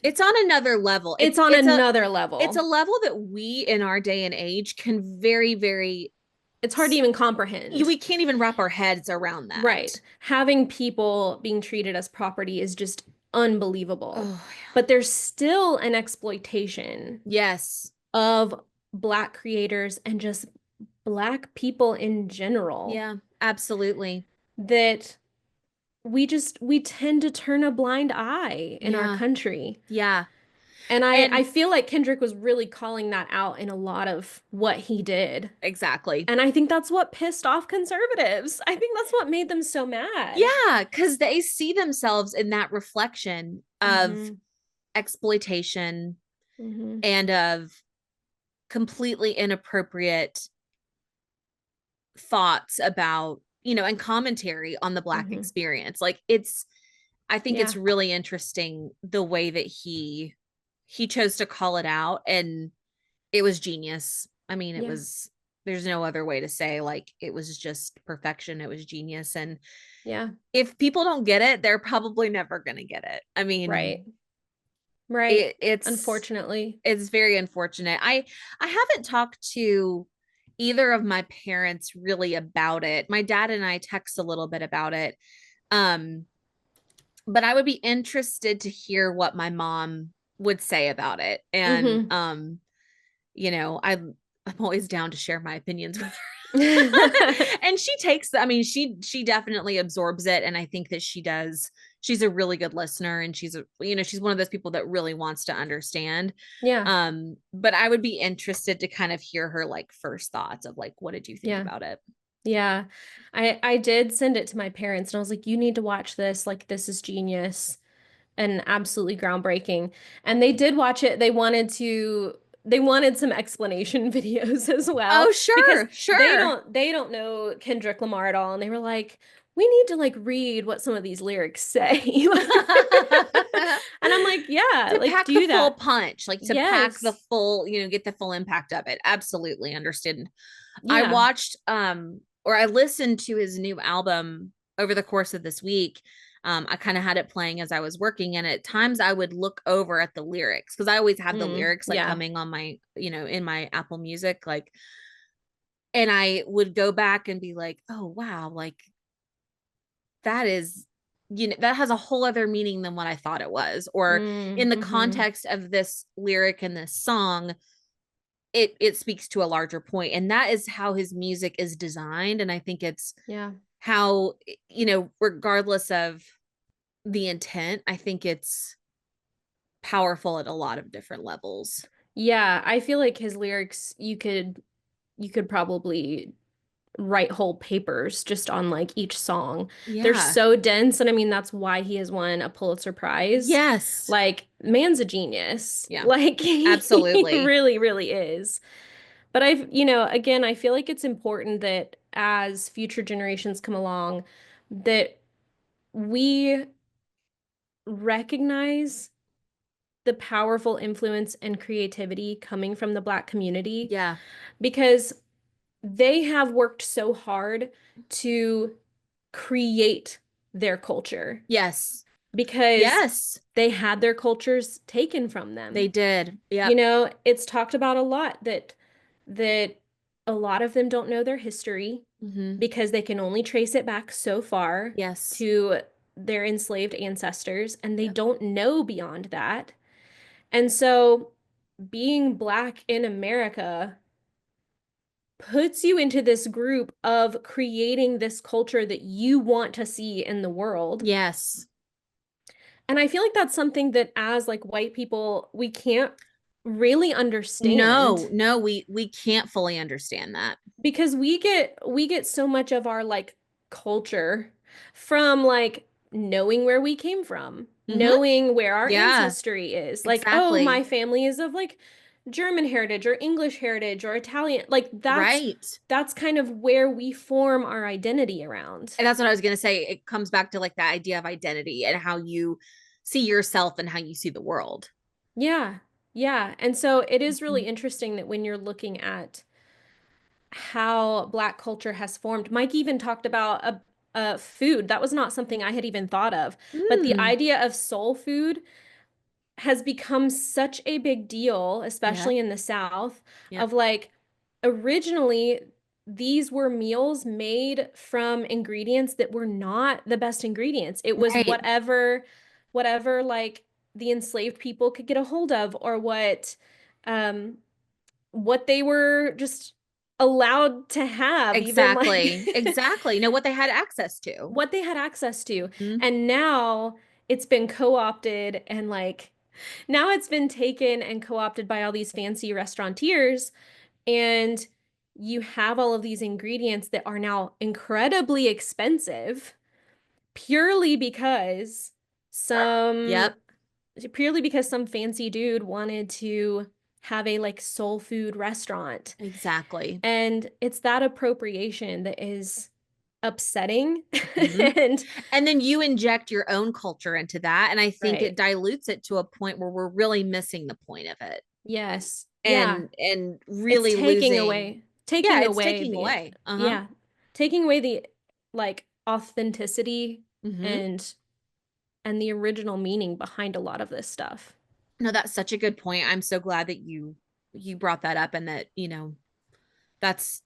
It's on another level. it's on another level. It's a level that we in our day and age can very, very, It's hard to even comprehend. we can't even wrap our heads around Right. that. Having people being treated as property is just unbelievable. Oh, But there's still an exploitation yes. of Black creators and just Black people in general Yeah, absolutely. that we tend to turn a blind eye in our Yeah. country. Yeah. And I And feel like Kendrick was really calling that out in a lot of what he did. exactly. And I think that's what pissed off conservatives. I think that's what made them so mad. Yeah, because they see themselves in that reflection of Mm-hmm. exploitation Mm-hmm. and of completely inappropriate thoughts about, and commentary on the Black Mm-hmm. experience. Like, it's, I think it's Yeah. really interesting the way that he chose to call it out, and it was genius. I mean, it Yeah. was, there's no other way to say, like, it was just perfection. It was genius. And Yeah. if people don't get it, they're probably never going to get it. I Right. mean, Right. Unfortunately. it's very unfortunate. I haven't talked to either of my parents really about it. My dad and I text a little bit about it. Um, but I would be interested to hear what my mom would say about it. And Mm-hmm. I'm always down to share my opinions with and she takes, I mean, she definitely absorbs it, and I think that she does. She's a really good listener, and she's one of those people that really wants to understand. Yeah. But I would be interested to kind of hear her like first thoughts of like, what did you think Yeah. about it? Yeah. I did send it to my parents and I was like, you need to watch this. Like this is genius and absolutely groundbreaking. And they did watch it. They wanted some explanation videos as well Oh, because sure, sure. they don't know Kendrick Lamar at all. And they were like, we need to like read what some of these lyrics say. And I'm like, yeah, To like pack the do full that. punch, like to pack the Yes. full, get the full impact of it. Absolutely understood. I Yeah. watched or I listened to his new album over the course of this week. I kind of had it playing as I was working, and at times I would look over at the lyrics because I always have the lyrics like Yeah. coming on my, in my Apple Music, like, and I would go back and be like, oh wow, like that is, that has a whole other meaning than what I thought it was. Or in the Mm-hmm. context of this lyric and this song, it speaks to a larger point, and that is how his music is designed. And I think it's Yeah. how, regardless of the intent, I think it's powerful at a lot of different levels. Yeah, I feel like his lyrics you could probably write whole papers just on like each song. They're Yeah. so dense and I mean that's why he has won a Pulitzer Prize. Yes. Like man's a genius. Yeah, Like he absolutely. really really is. But again, I feel like it's important that as future generations come along that we recognize the powerful influence and creativity coming from the Black community Yeah. because they have worked so hard to create their culture Yes. because Yes. they had their cultures taken from They them. did. Yep. It's talked about a lot that a lot of them don't know their history Hmm. because they can only trace it back so far Yes. to their enslaved ancestors, and they Yep. don't know beyond that. And so being Black in America puts you into this group of creating this culture that you want to see in the world. Yes. And I feel like that's something that as like white people, we can't really No, understand no, we can't fully understand that. because we get so much of our like culture from like knowing where we came from, Hmm. knowing where our Yeah, ancestry is. Like, oh, exactly. my family is of like German heritage or English heritage or Italian. Like Right. that's kind of where we form our identity around. And that's what I was going to say. It comes back to like that idea of identity and how you see yourself and how you see the world. Yeah. Yeah. And so it is really Mhm. interesting that when you're looking at how Black culture has formed, Mike even talked about a food. That was not something I had even thought of. But the Mm. idea of soul food has become such a big deal, Yep. especially in the South, Yep. of like originally these were meals made from ingredients that were not the best ingredients. It was Right. whatever like the enslaved people could get a hold of or um what they were just allowed to have, even like Exactly. Exactly. Know what they had access to. what they had access to. Mhm. And now it's been co-opted and like now it's been taken and co-opted by all these fancy restaurateurs and you have all of these ingredients that are now incredibly expensive purely because some Yep. purely because some fancy dude wanted to have a like soul food restaurant. Exactly. And it's that appropriation that is upsetting. Hmm. And And then you inject your own culture into that. And I think it right. dilutes it to a point where we're really missing the point of it Yes. Yeah. and It's really losing. Yeah, taking it's away taking the, away. Uh-huh. yeah, taking away the like authenticity Hmm. and the original meaning behind a lot of this stuff. No, that's such a good point. I'm so glad that you brought that up and that, that's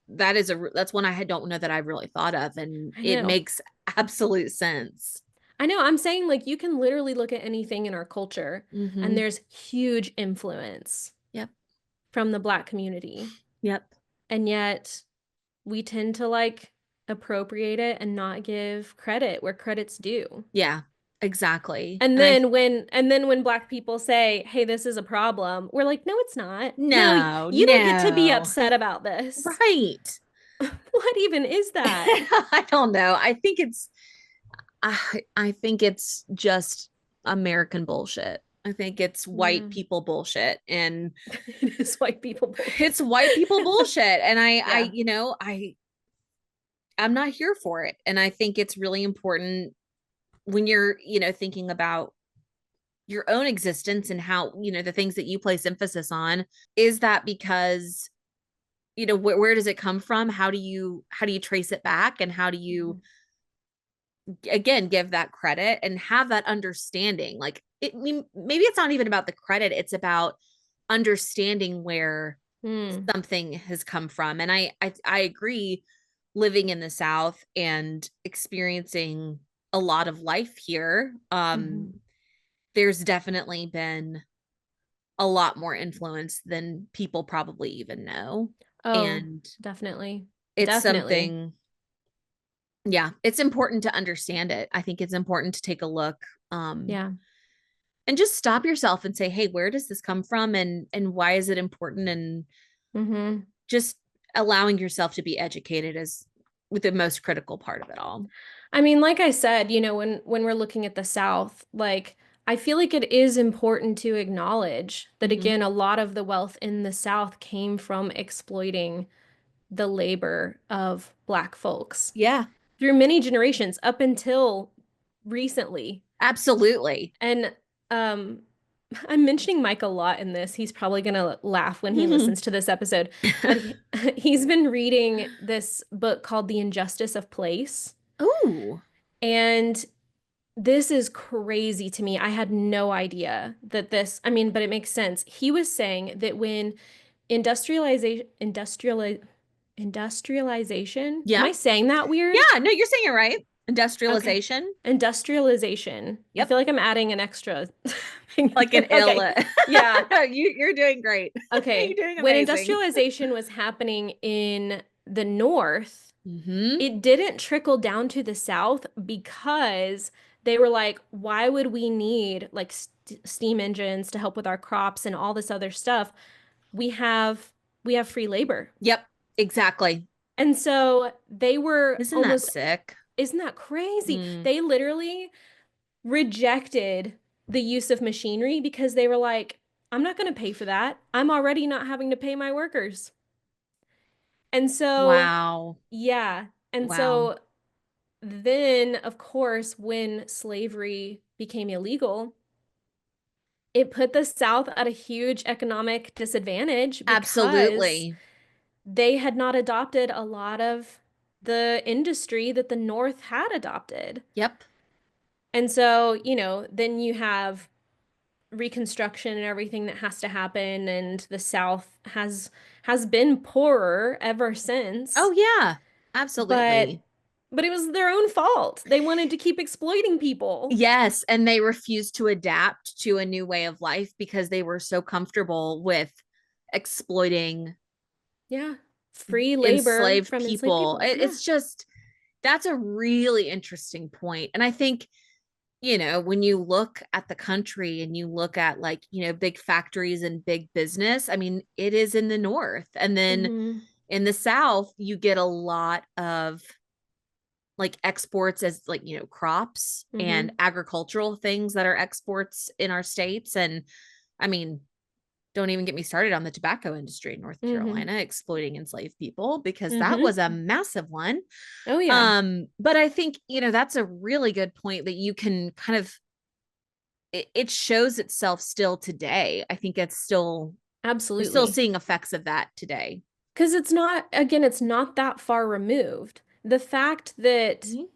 one I don't know that I really thought of, and I it know. makes absolute sense. I know. I'm saying like you can literally look at anything in our culture and Hmm. there's huge influence Yep. from the Black community. Yep. And yet we tend to like appropriate it and not give credit where credit's due. Yeah, exactly. And And I then when Black people say, "Hey, this is a problem," we're like, "No, it's not. No, no, you don't get to be no. upset about this." Right. What even is that? I don't know. I think it's just American bullshit. I think it's white Yeah. people bullshit, and It is white people it's bullshit. white people bullshit. And Yeah. I'm not here for it. And I think it's really important when you're, thinking about your own existence and how, the things that you place emphasis on, is that because, where does it come from? How do you trace it back? And how do you, Mhm. again, give that credit and have that understanding? Like maybe it's not even about the credit, it's about understanding where Mm. something has come from. And I agree, living in the South and experiencing a lot of life here, Mhm. there's definitely been a lot more influence than people probably even know. Oh, And definitely. it's Definitely. something, yeah, it's important to understand it. I think it's important to take a look, um Yeah. and just stop yourself and say, hey, where does this come from, and why is it important? And Hmm. just allowing yourself to be educated is with the most critical part of it all. I mean, like I said, when we're looking at the South, like I feel like it is important to acknowledge that Hmm. again, a lot of the wealth in the South came from exploiting the labor of Black folks Yeah, through many generations up until recently. absolutely. And um I'm mentioning Mike a lot in this. He's probably gonna laugh when he listens to this episode, but he's been reading this book called The Injustice of Place. Ooh. And this is crazy to me. I had no idea that I mean, but it makes sense. He was saying that when industrialization, Industrialization. Am Yeah. I saying that weird? Yeah, no, you're saying it right. Okay. Industrialization. Industrialization. I Yep. feel like I'm adding an extra thing Like an there. ill. Okay. Yeah. You're doing great. You're Okay. doing When amazing. industrialization was happening in the North, Hmm. it didn't trickle down to the South because they were like, why would we need like steam engines to help with our crops and all this other stuff? We have we have free labor. Yep, exactly. And so they were Isn't that almost, sick? isn't that crazy? Mm, They literally rejected the use of machinery because they were like, I'm not going to pay for that. I'm already not having to pay my workers. And so, wow. yeah. And Wow. so then, of course, when slavery became illegal, it put the South at a huge economic disadvantage because Absolutely. they had not adopted a lot of the industry that the North had adopted. Yep. And so, then you have Reconstruction and everything that has to happen, and the South has been poorer ever Oh since. yeah. But Absolutely. but it was their own fault. They wanted to keep exploiting people. Yes, and they refused to adapt to a new way of life because they were so comfortable with exploiting Yeah. Free labor enslaved from enslaved people. people. Yeah. It's just that's a really interesting point. And I think, when you look at the country and you look at like, big factories and big business, I mean, it is in the north. And then Hmm. in the south, you get a lot of like exports as like, crops and Hmm. agricultural things that are exports in our states. And I mean, don't even get me started on the tobacco industry in North Hmm. Carolina exploiting enslaved people because that was Hmm. a massive one. Oh yeah. But I think, that's a really good point that you can kind of it shows itself still today. I think we're still Absolutely. seeing effects of that today. Because it's not, again, it's not that far removed. The fact that Mhm.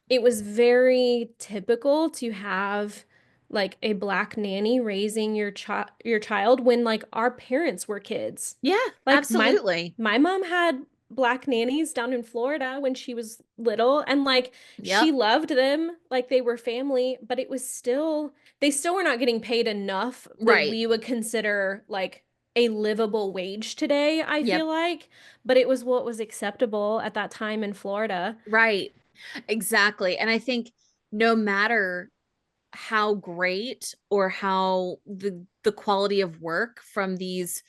it was very typical to have like a black nanny raising your child when like our parents were kids. Yeah, Like absolutely. my mom had black nannies down in Florida when she was little, and like she Yep. loved them like they were family, but it was still, they still were not getting paid enough that Right. we would consider like a livable wage today, I feel Yep. like, but it was what was acceptable at that time in Florida. Right. Exactly. And I think no matter how great or how the quality of work from these,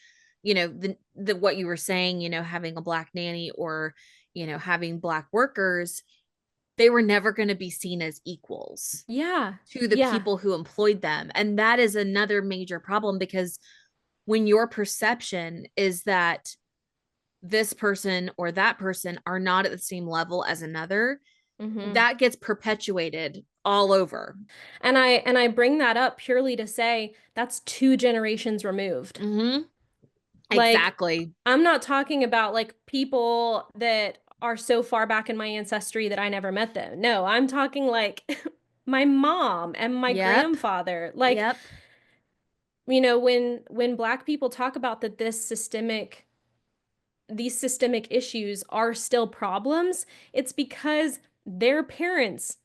the what you were saying, having a black nanny or, having black workers, they were never going to be seen as equals Yeah. to the Yeah. people who employed them. And that is another major problem because when your perception is that this person or that person are not at the same level as another, Hmm. that gets perpetuated all over. And I bring that up purely to say that's two generations removed. Mm-hmm. Like, Exactly. I'm not talking about like people that are so far back in my ancestry that I never met them. No, I'm talking like my mom and my Yep. grandfather. Like, Yep. when black people talk about that these systemic issues are still problems, it's because their parents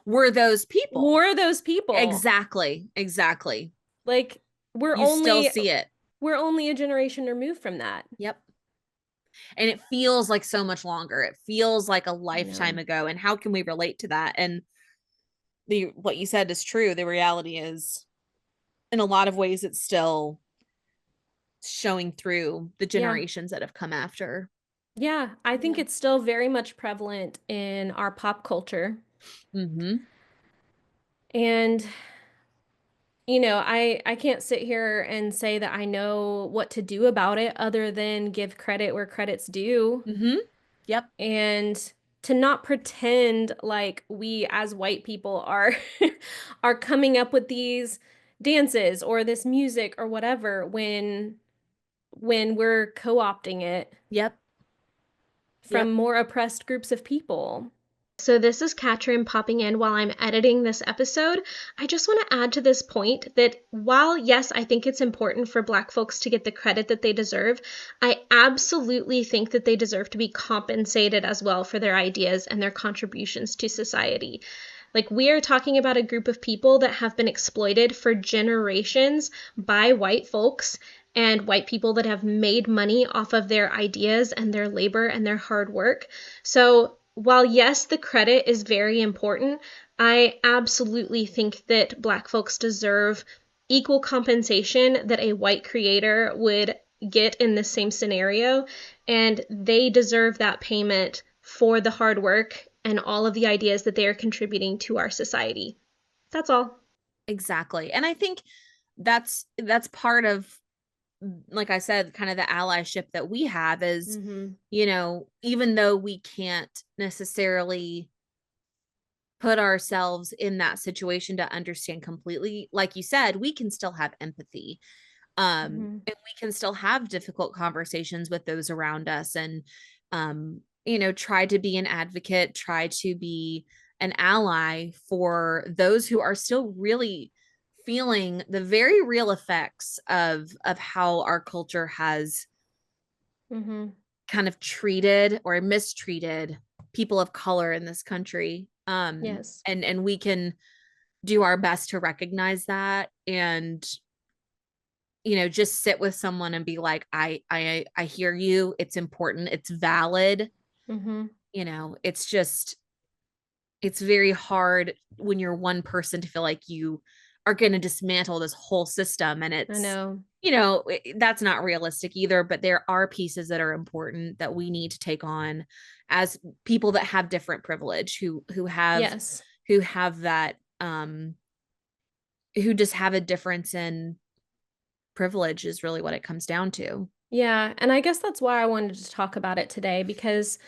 Were those people. were those people. Exactly. Exactly. Like, we're You still only see it. we're only a generation removed from that. Yep. And it feels like so much longer. It feels like a I lifetime know. ago. And how can we relate to that? And the what you said is true. The reality is in a lot of ways it's still showing through the Yeah. generations that have come after. Yeah, I think Yeah. it's still very much prevalent in our pop culture. Mm-hmm. And I can't sit here and say that I know what to do about it other than give credit where credit's due Mm-hmm. Yep. and to not pretend like we as white people are are coming up with these dances or this music or whatever when we're co-opting it Yep. from Yep. more oppressed groups of people. So, this is Katrin popping in while I'm editing this episode. I just want to add to this point that while, yes, I think it's important for Black folks to get the credit that they deserve, I absolutely think that they deserve to be compensated as well for their ideas and their contributions to society. Like, we are talking about a group of people that have been exploited for generations by white folks and white people that have made money off of their ideas and their labor and their hard work. So, while yes, the credit is very important, I absolutely think that Black folks deserve equal compensation that a white creator would get in the same scenario, and they deserve that payment for the hard work and all of the ideas that they are contributing to our society. That's all. Exactly. And I think that's part of, like I said, kind of the allyship that we have is, Mm-hmm. even though we can't necessarily put ourselves in that situation to understand completely, like you said, we can still have empathy. Mm-hmm. And we can still have difficult conversations with those around us, and try to be an advocate, try to be an ally for those who are still really feeling the very real effects of how our culture has Mm-hmm. kind of treated or mistreated people of color in this country. Yes. And we can do our best to recognize that, and just sit with someone and be like, I hear you, it's important, it's valid. Mm-hmm. It's very hard when you're one person to feel like you are going to dismantle this whole system, and I know. that's not realistic either, but there are pieces that are important that we need to take on as people that have different privilege, Yes. who have that, who just have a difference in privilege is really what it comes down to. Yeah, and I guess that's why I wanted to talk about it today because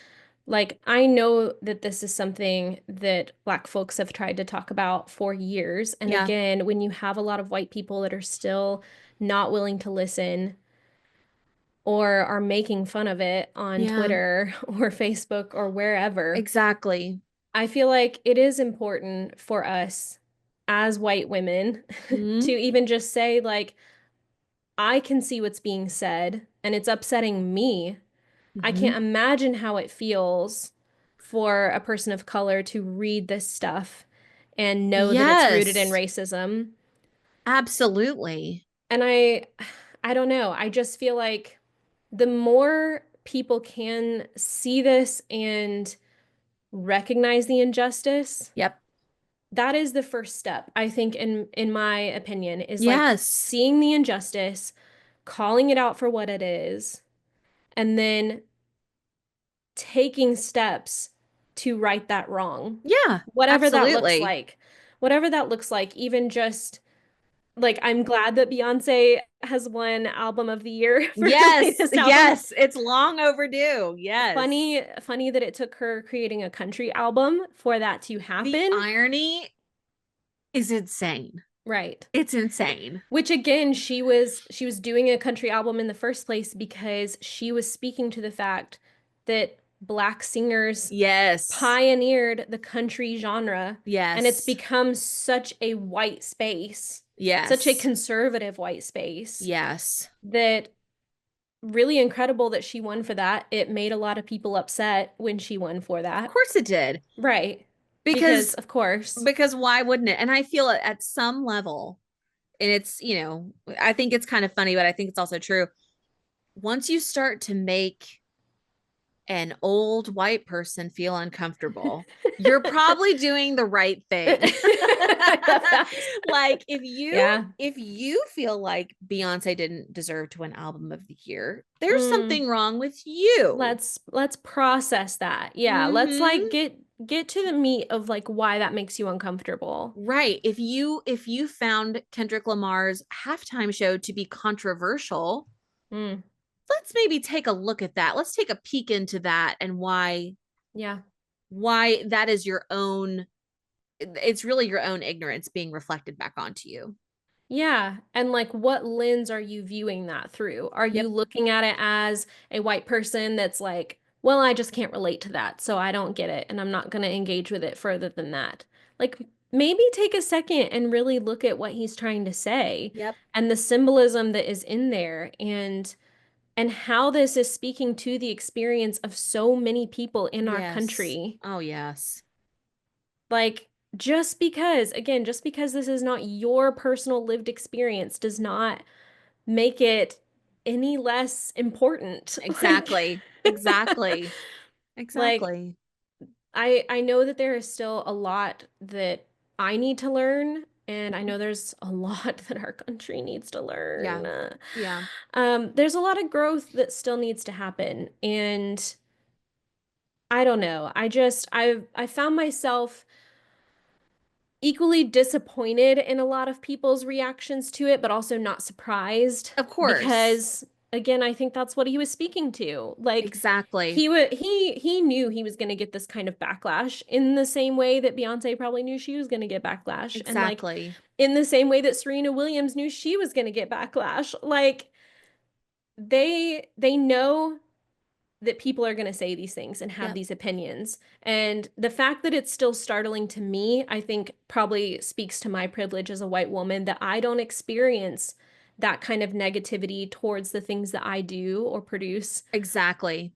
like I know that this is something that Black folks have tried to talk about for years. And Yeah. again, when you have a lot of white people that are still not willing to listen or are making fun of it on Yeah, Twitter or Facebook or wherever, exactly. I feel like it is important for us as white women to Mm-hmm. even just say, like, I can see what's being said and it's upsetting me. I Mm-hmm. can't imagine how it feels for a person of color to read this stuff and know that it's rooted in Yes, racism. absolutely. And I don't know. I just feel like the more people can see this and recognize the injustice, Yep. that is the first step, I think, in my opinion, is like Yes. seeing the injustice, calling it out for what it is, and then taking steps to right that wrong. Yeah, Whatever that looks absolutely. like. Whatever that looks like, even just like I'm glad that Beyonce has won album of the year for her Yes, latest album. yes, it's long overdue. Yes. Funny that it took her creating a country album for that to The happen. irony is insane. Right. It's insane. Which again, she was doing a country album in the first place because she was speaking to the fact that Black singers Yes. pioneered the country genre, and it's Yes. become such a white space, such a Yes. conservative white space, Yes. that really incredible that she won for that. It made a lot of people upset when she won for Of that. course it did. Right. Because Because of course. why wouldn't it? And I feel it at some level, and it's, I think it's kind of funny, but I think it's also true. Once you start to make an old white person feel uncomfortable, you're probably doing the right thing. I love that. Like Yeah. if you feel like Beyonce didn't deserve to win album of the year, there's Mm. something wrong with you. Let's process that. Yeah, let's like Mhm. get to the meat of like why that makes you uncomfortable. Right. If you found Kendrick Lamar's halftime show to be controversial, Mm. let's maybe take a look at that. Let's take a peek into that, and Yeah. why that is your own, it's really your own ignorance being reflected back onto you. Yeah. And like what lens are you viewing that through? Are you Yep. looking at it as a white person that's like well, I just can't relate to that, so I don't get it, and I'm not going to engage with it further than that. Like, maybe take a second and really look at what he's trying to say Yep. and the symbolism that is in there and how this is speaking to the experience of so many people in our Yes. country. Oh, yes. Like, just because, again, just because this is not your personal lived experience does not make it any less important. Exactly. Exactly. Like Exactly. I know that there is still a lot that I need to learn, and I Mhm. know there's a lot that our country needs to Yeah. learn. Yeah. There's a lot of growth that still needs to happen, and I don't know. I found myself equally disappointed in a lot of people's reactions to it, but also not surprised Of course. because again, I think that's what he was speaking to. Like Exactly. he knew he was going to get this kind of backlash in the same way that Beyonce probably knew she was going to get backlash and like Exactly. in the same way that Serena Williams knew she was going to get backlash. Like they know that people are going to say these things and have Yep. these opinions. And the fact that it's still startling to me, I think probably speaks to my privilege as a white woman that I don't experience that kind of negativity towards the things that I do or produce. Exactly.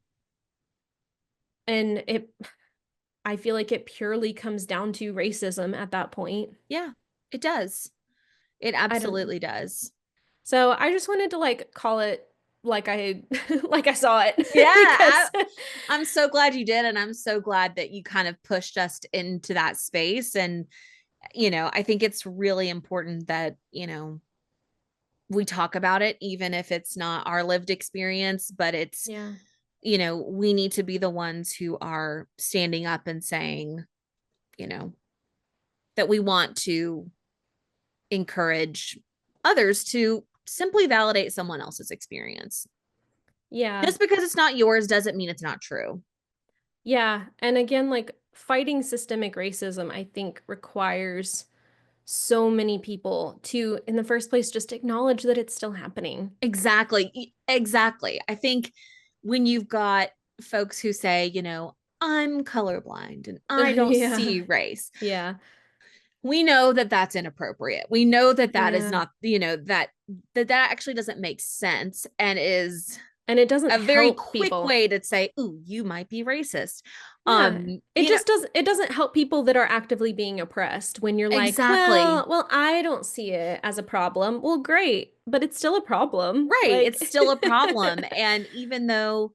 And I feel like it purely comes down to racism at that point. Yeah. It does. It I don't know. absolutely does. So I just wanted to like call it like I like I saw it Yeah, because I'm so glad you did. And I'm so glad that you kind of pushed us into that space. And, I think it's really important that, we talk about it, even if it's not our lived experience, but it's, yeah. we need to be the ones who are standing up and saying, you know, that we want to encourage others to simply validate someone else's experience. Yeah. Just because it's not yours doesn't mean it's not true. Yeah. And again, like fighting systemic racism, I think requires so many people to, in the first place, just acknowledge that it's still happening. Exactly. Exactly. I think when you've got folks who say, I'm colorblind and I don't Yeah. see race, Yeah. we know that that's inappropriate. We know that that is Yeah. not, that actually doesn't make sense and is And it doesn't a very help quick people. way to say, "Ooh, you might be racist." Yeah. It You know, just doesn't help people that are actively being oppressed when you're like, exactly. well, I don't see it as a problem. Well, great, but it's still a problem. Right. It's Like still a problem. And even though,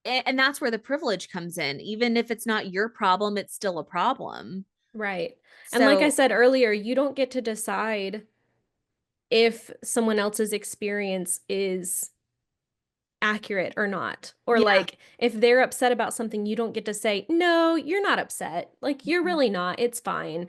and that's where the privilege comes in. Even if it's not your problem, it's still a problem. right. And like I So, said earlier, you don't get to decide if someone else's experience is accurate or not. Or yeah. like if they're upset about something, you don't get to say, "No, you're not upset. Like you're Mhm. really not. It's fine."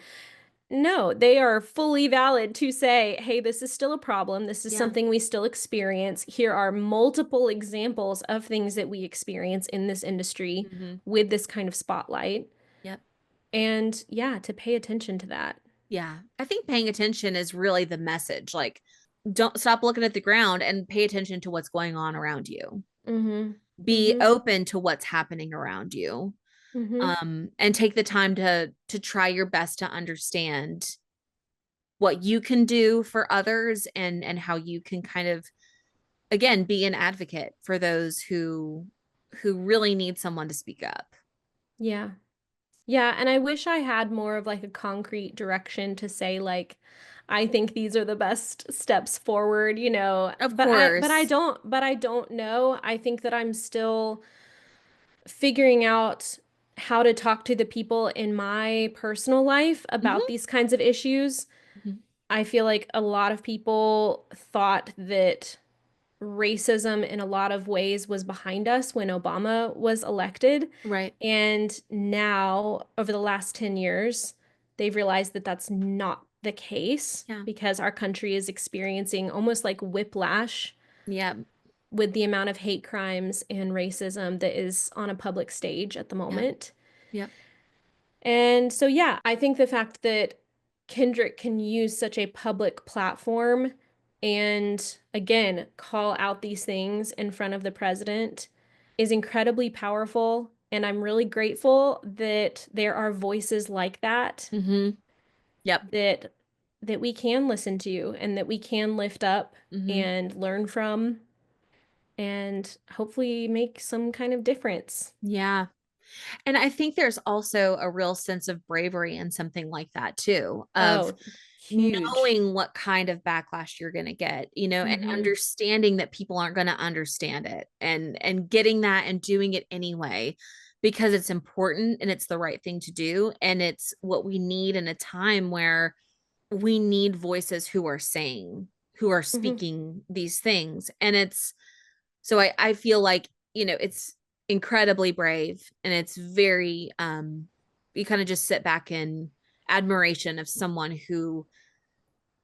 No, they are fully valid to say, "Hey, this is still a problem. This is Yeah. something we still experience. Here are multiple examples of things that we experience in this industry Hmm. with this kind of spotlight." Yep. And yeah, to pay attention to that. Yeah. I think paying attention is really the message. Like, don't stop looking at the ground and pay attention to what's going on around you. Mm-hmm. Be Mm-hmm. open to what's happening around you. Mm-hmm. And take the time to try your best to understand what you can do for others and how you can kind of, again, be an advocate for those who really need someone to speak up. Yeah. Yeah, and I wish I had more of like a concrete direction to say like I think these are the best steps forward, Of but I course. don't know. I think that I'm still figuring out how to talk to the people in my personal life about Hmm. these kinds of issues. Hmm. I feel like a lot of people thought that racism in a lot of ways was behind us when Obama was elected. Right. And now, over the last 10 years, they've realized that that's not the case Yeah. because our country is experiencing almost like whiplash Yeah. with the amount of hate crimes and racism that is on a public stage at the Yeah. moment. Yeah. And so, yeah, I think the fact that Kendrick can use such a public platform and again call out these things in front of the president is incredibly powerful, and I'm really grateful that there are voices like that Mm-hmm. Yep. that we can listen to and that we can lift up Mm-hmm. and learn from and hopefully make some kind of difference. Yeah. And I think there's also a real sense of bravery in something like that too, of Oh, huge. knowing what kind of backlash you're going to get, and Hmm. understanding that people aren't going to understand it, and getting that and doing it anyway because it's important and it's the right thing to do, and it's what we need in a time where we need voices who are Hmm. speaking these things. And it's so I feel like, it's incredibly brave, and it's very you kind of just sit back in admiration of someone who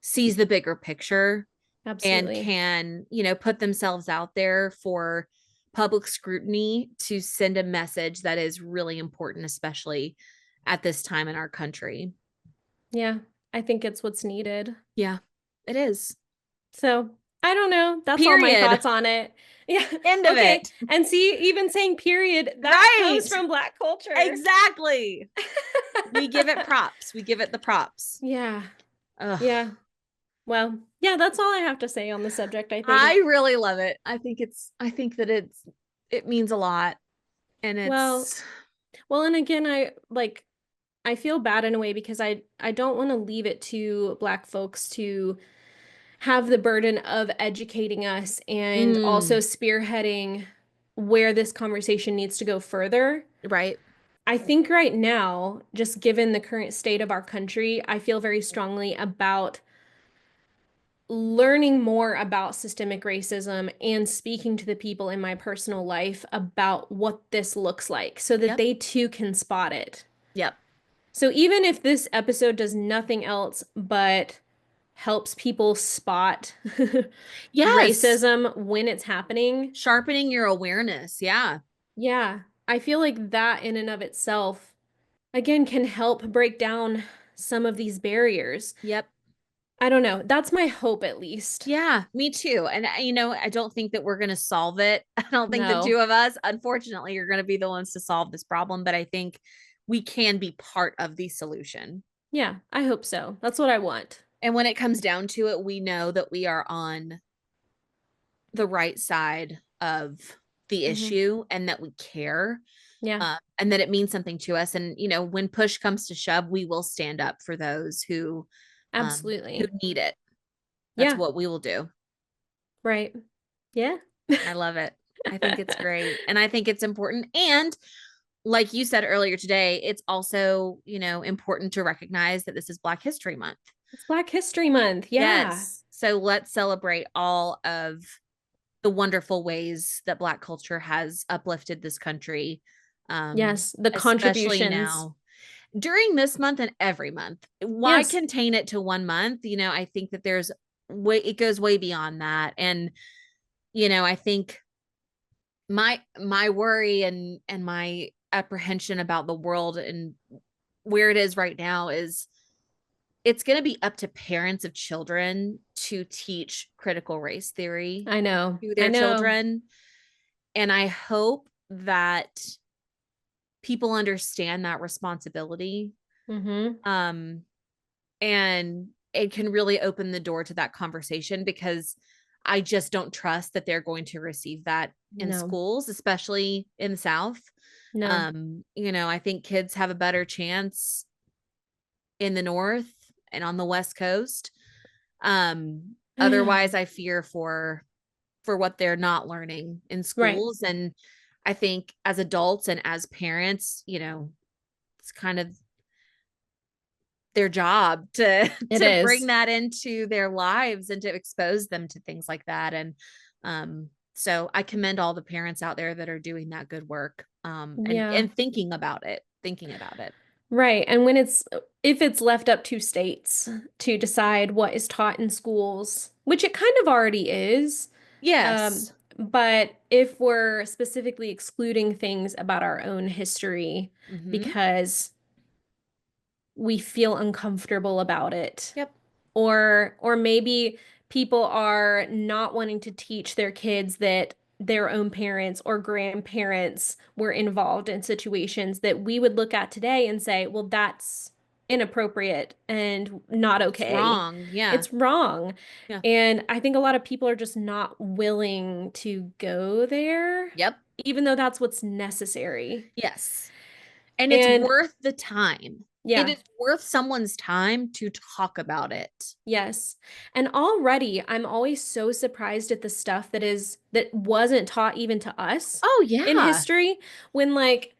sees the bigger picture and Absolutely. can, put themselves out there for public scrutiny to send a message that is really important, especially at this time in our country. Yeah, I think it's what's needed. Yeah, it is. So I don't know. That's all my Period. thoughts on it. Yeah. End of Okay. it. And see, even saying period, that Right. comes from Black culture. Exactly. We give it props. We give it the props. Yeah. Ugh. Yeah. Well, yeah, that's all I have to say on the subject, I I think. really love it. I think that it means a lot, and Well, it's and again, I feel bad in a way because I don't want to leave it to Black folks to have the burden of educating us and also mm, spearheading where this conversation needs to go further. right. I think right now, just given the current state of our country, I feel very strongly about learning more about systemic racism and speaking to the people in my personal life about what this looks like so that Yep. they too can spot it. Yep. So even if this episode does nothing else but helps people spot Yes. racism when it's happening, Sharpening your awareness. Yeah. yeah, I feel like that in and of itself, again, can help break down some of these barriers. Yep. I don't know. That's my hope, at least. Yeah, me too. And I don't think that we're going to solve it. I don't think the two No. of us, unfortunately, are going to be the ones to solve this problem, but I think we can be part of the solution. Yeah, I hope so. That's what I want. And when it comes down to it, we know that we are on the right side of the Hmm. issue, and that we care, Yeah, and that it means something to us. And, when push comes to shove, we will stand up for those who absolutely. need it. That's Yeah, what we will do. right. Yeah. I love it. I think it's great. And I think it's important. And like you said earlier today, it's also, important to recognize that this is Black History Month. It's Black History Month. Yeah. Yes. So let's celebrate all of the wonderful ways that Black culture has uplifted this country, Yes, the especially contributions. now during this month and every month. Why Yes. contain it to one month? I think that there's way, it goes way beyond that. And, I think my worry and my apprehension about the world and where it is right now is it's going to be up to parents of children to teach critical race theory I know. to I their know. children. And I hope that people understand that responsibility, Hmm. um and it can really open the door to that conversation, because I just don't trust that they're going to receive that in No. schools, especially in the South. No. I think kids have a better chance in the North and on the West Coast. Otherwise I fear for what they're not learning in Right. schools. And I think as adults and as parents, it's kind of their job to It to bring is. that into their lives and to expose them to things like that. And so I commend all the parents out there that are doing that good work, and Yeah. thinking about it. Right. And if it's left up to states to decide what is taught in schools, which it kind of already is, Yes. but if we're specifically excluding things about our own history Mm-hmm. because we feel uncomfortable about it, Yep. or maybe people are not wanting to teach their kids that their own parents or grandparents were involved in situations that we would look at today and say, well, that's inappropriate and not It's okay. wrong. Yeah. It's wrong. Yeah. And I think a lot of people are just not willing to go there, Yep. even though that's what's necessary. Yes. And it's And worth the time. It yeah, is worth someone's time to talk about it. yes. And already I'm always so surprised at the stuff that wasn't taught even to us Oh, in yeah. history when like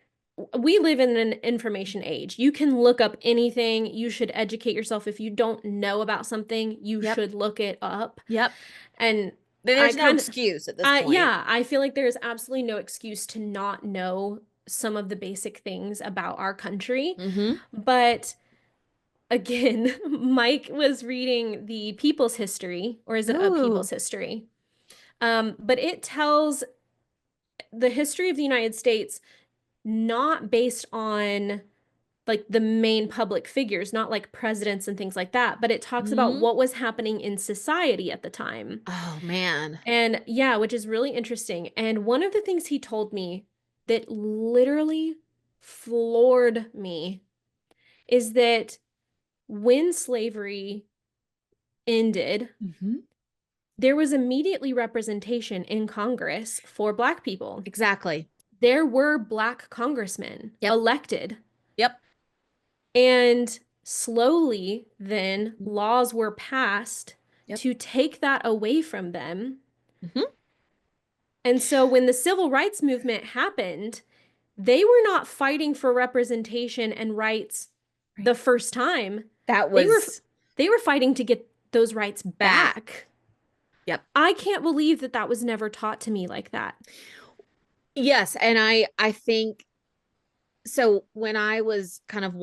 we live in an information age. You can look up anything. You should educate yourself. If you don't know about something, you Yep. should look it up. Yep. And I There's no kind of excuse at this point. yeah, I feel like there is absolutely no excuse to not know some of the basic things about our country. Mm-hmm. But again, Mike was reading the People's History, or is it A Ooh. People's History? But it tells the history of the United States not based on like the main public figures, not like presidents and things like that, but it talks about Mm-hmm. what was happening in society at the time. Oh, man. And yeah, which is really interesting. And one of the things he told me that literally floored me is that when slavery ended, Mm-hmm. there was immediately representation in Congress for Black people. Exactly. There were Black congressmen Yep. elected. Yep. And slowly, then, laws were passed Yep. to take that away from them. Mm-hmm. And so when the civil rights movement happened, they were not fighting for representation and rights Right. the first time. That They were was they were fighting to get those rights back. back. Yep. I can't believe that that was never taught to me like that. Yes, and I think so when I was kind of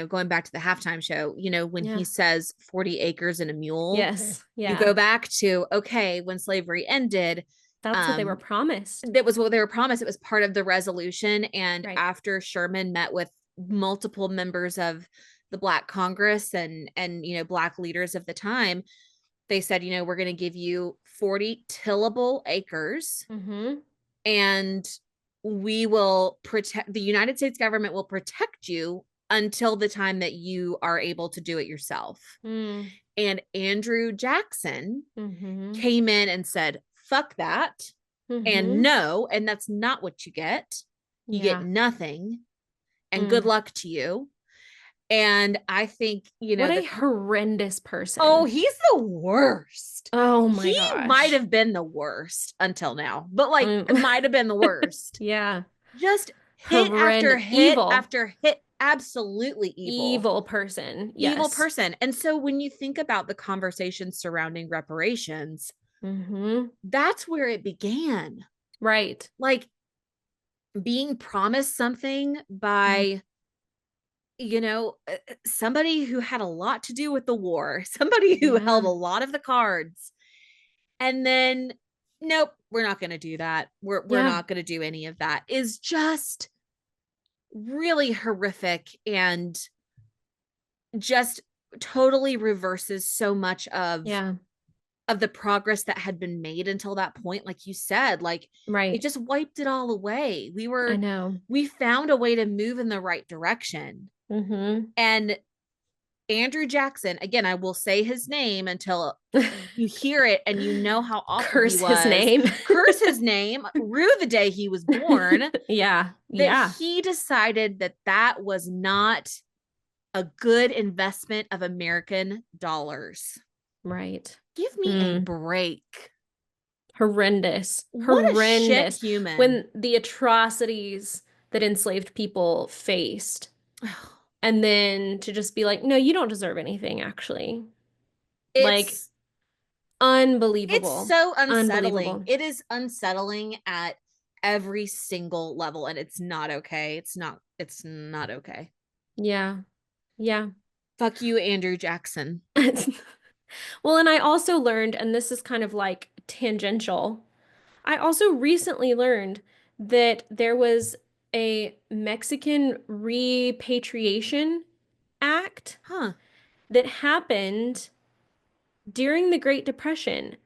going back to the halftime show, when he Yeah. says 40 acres and a mule, Yes. you Yeah. go back to okay, when slavery ended, That's what they were um promised. that was what they were promised. It was part of the resolution. And Right. after Sherman met with multiple members of the Black Congress and Black leaders of the time, they said, we're going to give you 40 tillable acres, Mm-hmm. and we will protect the United States government will protect you until the time that you are able to do it yourself. Mm. And Andrew Jackson Mm-hmm. came in and said, fuck that. And Mm-hmm. no, and that's not what you get. You get Yeah. nothing, and good Mm. luck to you. And I think, What a horrendous oh, person. he's the worst. Oh my He might gosh. have been the worst until now, but like it Mm. might have been the worst. Yeah. Just hit after Horrendous. hit Evil. after hit, absolutely evil. Evil person. Evil Yes. person. And so when you think about the conversation surrounding reparations, Mm-hmm. that's where it began. Right. Like being promised something Mm. by somebody who had a lot to do with the war, somebody who held a Yeah. lot of the cards, and then nope, we're not going to do that. We're Yeah. not going to do any of that, is just really horrific, and just totally reverses so much Yeah. of the progress that had been made until that point. Like you said, like it Right. just wiped it all away. I know. We found a way to move in the right direction. Mm-hmm. And Andrew Jackson, again, I will say his name until you hear it and you know how awful he Curse his was, name. curse his name, rue the day he was born, Yeah. that Yeah. he decided that that was not a good investment of American dollars. Right. Give me a Mm. break. Horrendous. What a shit Horrendous. human. When the atrocities that enslaved people faced, and then to just be like, no, you don't deserve anything, actually. Like, It's it's unbelievable. so unsettling. Unbelievable. It is unsettling at every single level, and it's not okay. It's not okay. Yeah. Yeah. Fuck you, Andrew Jackson. Well, and I also learned, and this is kind of like tangential, I also recently learned that there was a Mexican repatriation act Huh. that happened during the Great Depression.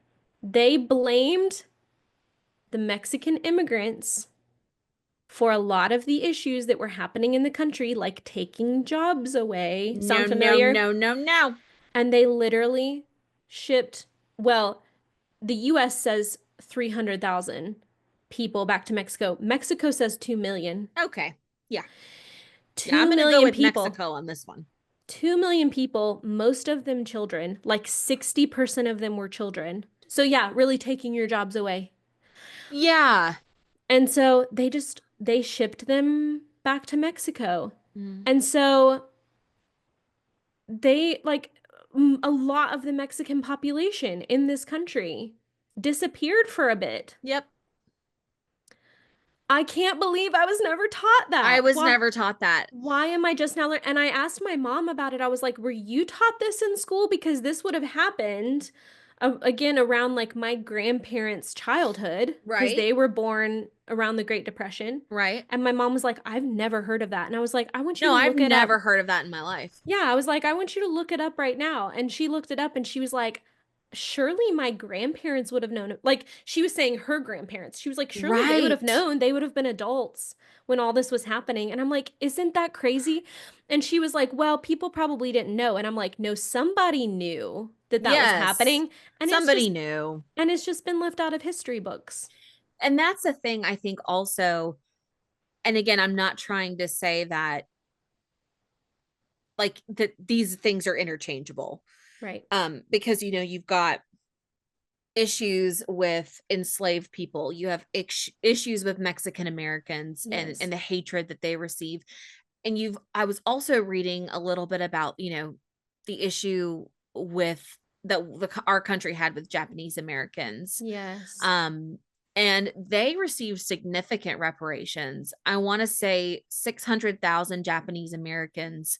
They blamed the Mexican immigrants for a lot of the issues that were happening in the country, like taking jobs away. No, Sound no, familiar? no, no, no. And they literally shipped, well, the US says 300,000 people back to Mexico. Mexico says 2 million. Okay. Yeah. Yeah, I'm 2 going to go million with people. Mexico on this one. 2 million people, most of them children. Like 60% of them were children. So yeah, really taking your jobs away. Yeah. And so they shipped them back to Mexico. Mm. And so they like a lot of the Mexican population in this country disappeared for a bit. Yep. I can't believe I was never taught I that. was never taught that. Why am I just now learning? And I asked my mom about it. I was like, "Were you taught this in school? Because this would have happened again around like my grandparents' childhood, because Right? they were born around the Great Depression." Right. And my mom was like, "I've never heard of that." And I was like, "I want you No, to I've look it up." never heard of that in my life. Yeah, I was like, I want you to look it up right now. And she looked it up and she was like, surely my grandparents would have known. Like, she was saying her grandparents. She was like, surely they would have Right. known. They would have been adults when all this was happening. And I'm like, isn't that crazy? And she was like, well, people probably didn't know. And I'm like, no, somebody knew that that was Yes. happening. And Somebody knew. it's just been left out of history books. And that's the thing I think also, and again, I'm not trying to say that like that these things are interchangeable. Right. Because you've got issues with enslaved people, you have issues with Mexican Americans Yes. and the hatred that they receive. And I was also reading a little bit about, the issue with our country had with Japanese Americans. Yes. Um, and they received significant reparations. I want to say 600,000 Japanese Americans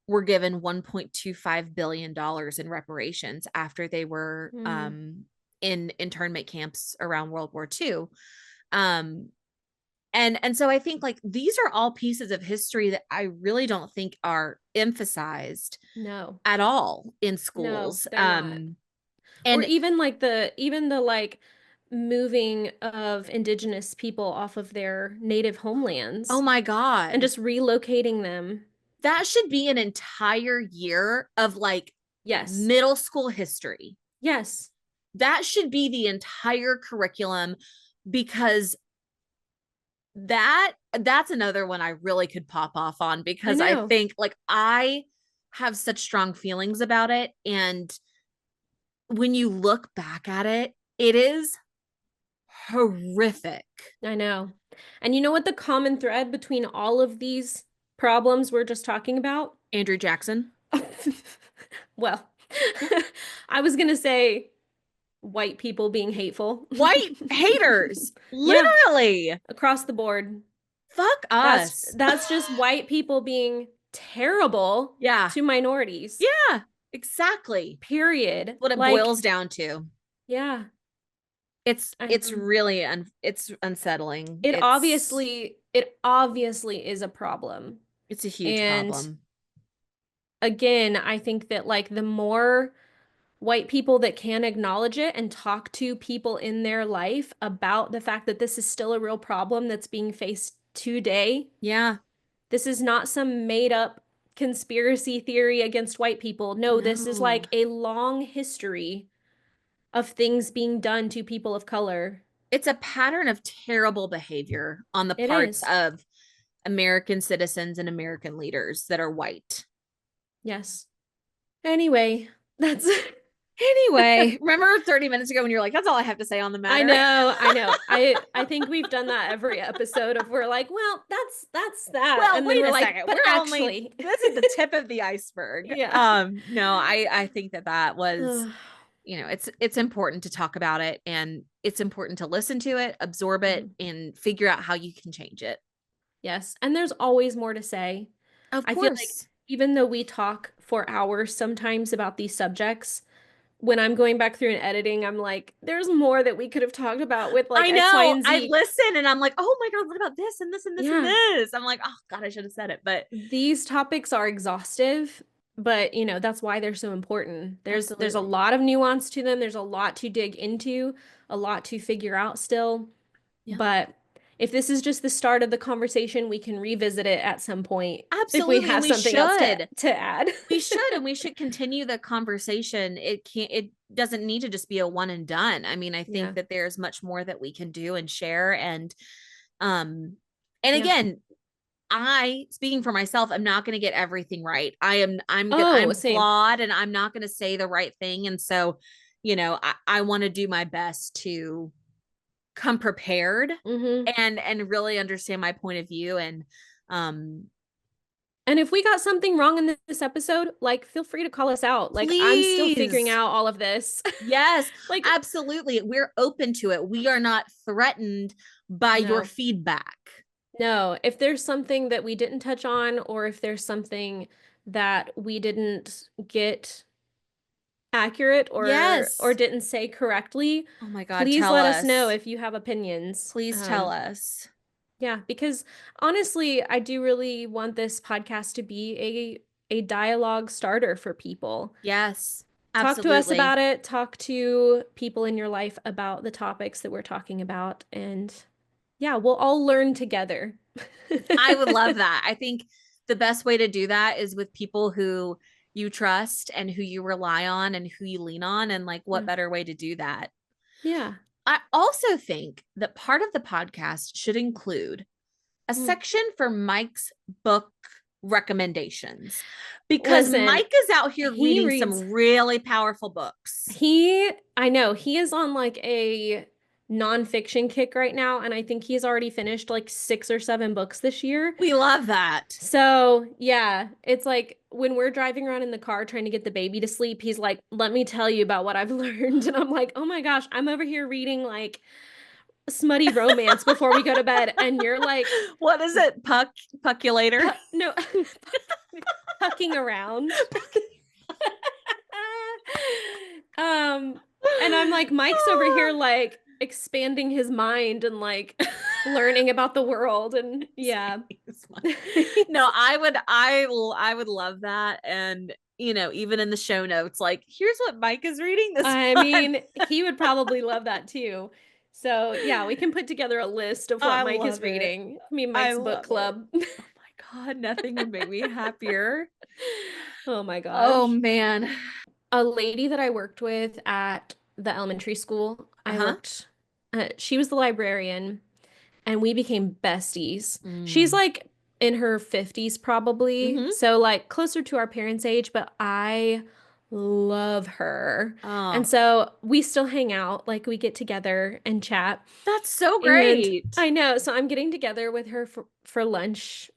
were given $1.25 billion in reparations after they were Mm, in internment camps around World War II. Um, and so I think like these are all pieces of history that I really don't think are emphasized no. at all in No, schools. they're not. Or And even the like moving of indigenous people off of their native oh homelands my and God, just relocating them. that should be an entire year of like Yes. middle school history. Yes. That should be the entire curriculum because that's another one I really could pop off on I because I know. think like I have such strong feelings about it. And when you look back at it, it is horrific. I know. And you know what the common thread between all of these problems we're just talking about? Andrew Jackson. Well, I was gonna say white people being hateful. White haters, Yeah, literally. across the board. Fuck That's us. that's just white people being terrible Yeah. to minorities. Yeah, exactly. Period. What it Like, boils down to. yeah, I It's know. really it's unsettling. It obviously is a problem. It's a huge And problem. again, I think that like the more white people that can acknowledge it and talk to people in their life about the fact that this is still a real problem that's being faced today. Yeah. This is not some made up conspiracy theory against white people. No, this is No. like a long history of things being done to people of color. It's a pattern of terrible behavior on the It parts is. of American citizens and American leaders that are white. Yes. Anyway, that's Anyway, remember 30 minutes ago when you're like, that's all I have to say on the I matter? know, I know. I think we've done that every episode of we're like, well, that's that. Well, And then wait we're a like, second. but actually. This is the tip of the iceberg. Yeah. No, I think that was, Ugh. it's important to talk about it and it's important to listen to it, absorb it, Mhm. and figure out how you can change it. Yes. And there's always more to say. Of I feel like course. even though we talk for hours sometimes about these subjects, when I'm going back through and editing, I'm like, there's more that we could have talked about with like I X, Y, know. and I Z. listen and I'm like, oh my God, what about this and this and this and Yeah, this? I'm like, oh God, I should have said it. But these topics are exhaustive, but that's why they're so important. There's a absolutely. lot of nuance to them. There's a lot to dig into, a lot to figure out still. Yeah. But if this is just the start of the conversation, we can revisit it at some point if we Absolutely. And have we something else should. to add. We should, and we should continue the conversation. It doesn't need to just be a one and done. I mean, I think Yeah. that there's much more that we can do and share. Um, and Yeah. again, speaking for myself, I'm not going to get everything right. Oh, I'm same. flawed and I'm not going to say the right thing. And so, I want to do my best to come prepared Hmm. and really understand my point of view. Um, And if we got something wrong in this episode, like feel free to call us out. Like I'm still figuring please. out all of this. Yes, Like, absolutely. We're open to it. We are not threatened by your no. feedback. No, if there's something that we didn't touch on, or if there's something that we didn't get accurate or Yes. didn't say correctly, Oh my God, please tell let us know us. if you have opinions. Please tell us. Yeah, because honestly, I do really want this podcast to be a dialogue starter for people. Yes, Talk to us absolutely. about it, talk to people in your life about the topics that we're talking about, and yeah, we'll all learn together. I would love that. I think the best way to do that is with people who you trust and who you rely on and who you lean on. And like, what Yeah. better way to do that? Yeah. I also think that part of the podcast should include a Mm. section for Mike's book recommendations because Listen, Mike is out here he reading reads some really powerful books. I know he is on like a nonfiction kick right now, and I think he's already finished like 6 or 7 books this year. We love that. So, yeah, it's like when we're driving around in the car trying to get the baby to sleep, he's like, "Let me tell you about what I've learned." And I'm like, "Oh my gosh, I'm over here reading like smutty romance before we go to bed." And you're like, What is it? Puckulator. no, pucking around. Um, and I'm like, Mike's over here like expanding his mind and like learning about the world. And yeah. No, I would love that. And even in the show notes, like, here's what Mike is reading this I month. mean, he would probably love that too. So yeah, we can put together a list of what I Mike is love it. reading. Me and I Mike's book love it. club. Oh my God, nothing would make me happier. Oh my Oh gosh. man. A lady that I worked with at the elementary school, Uh-huh. she was the librarian and we became besties. She's Mm. like in her 50s probably, Mm-hmm. so like closer to our parents' age, but I love her. And Oh, so we still hang out, like we get together and chat. that's so And great. I know, so I'm getting together with her for lunch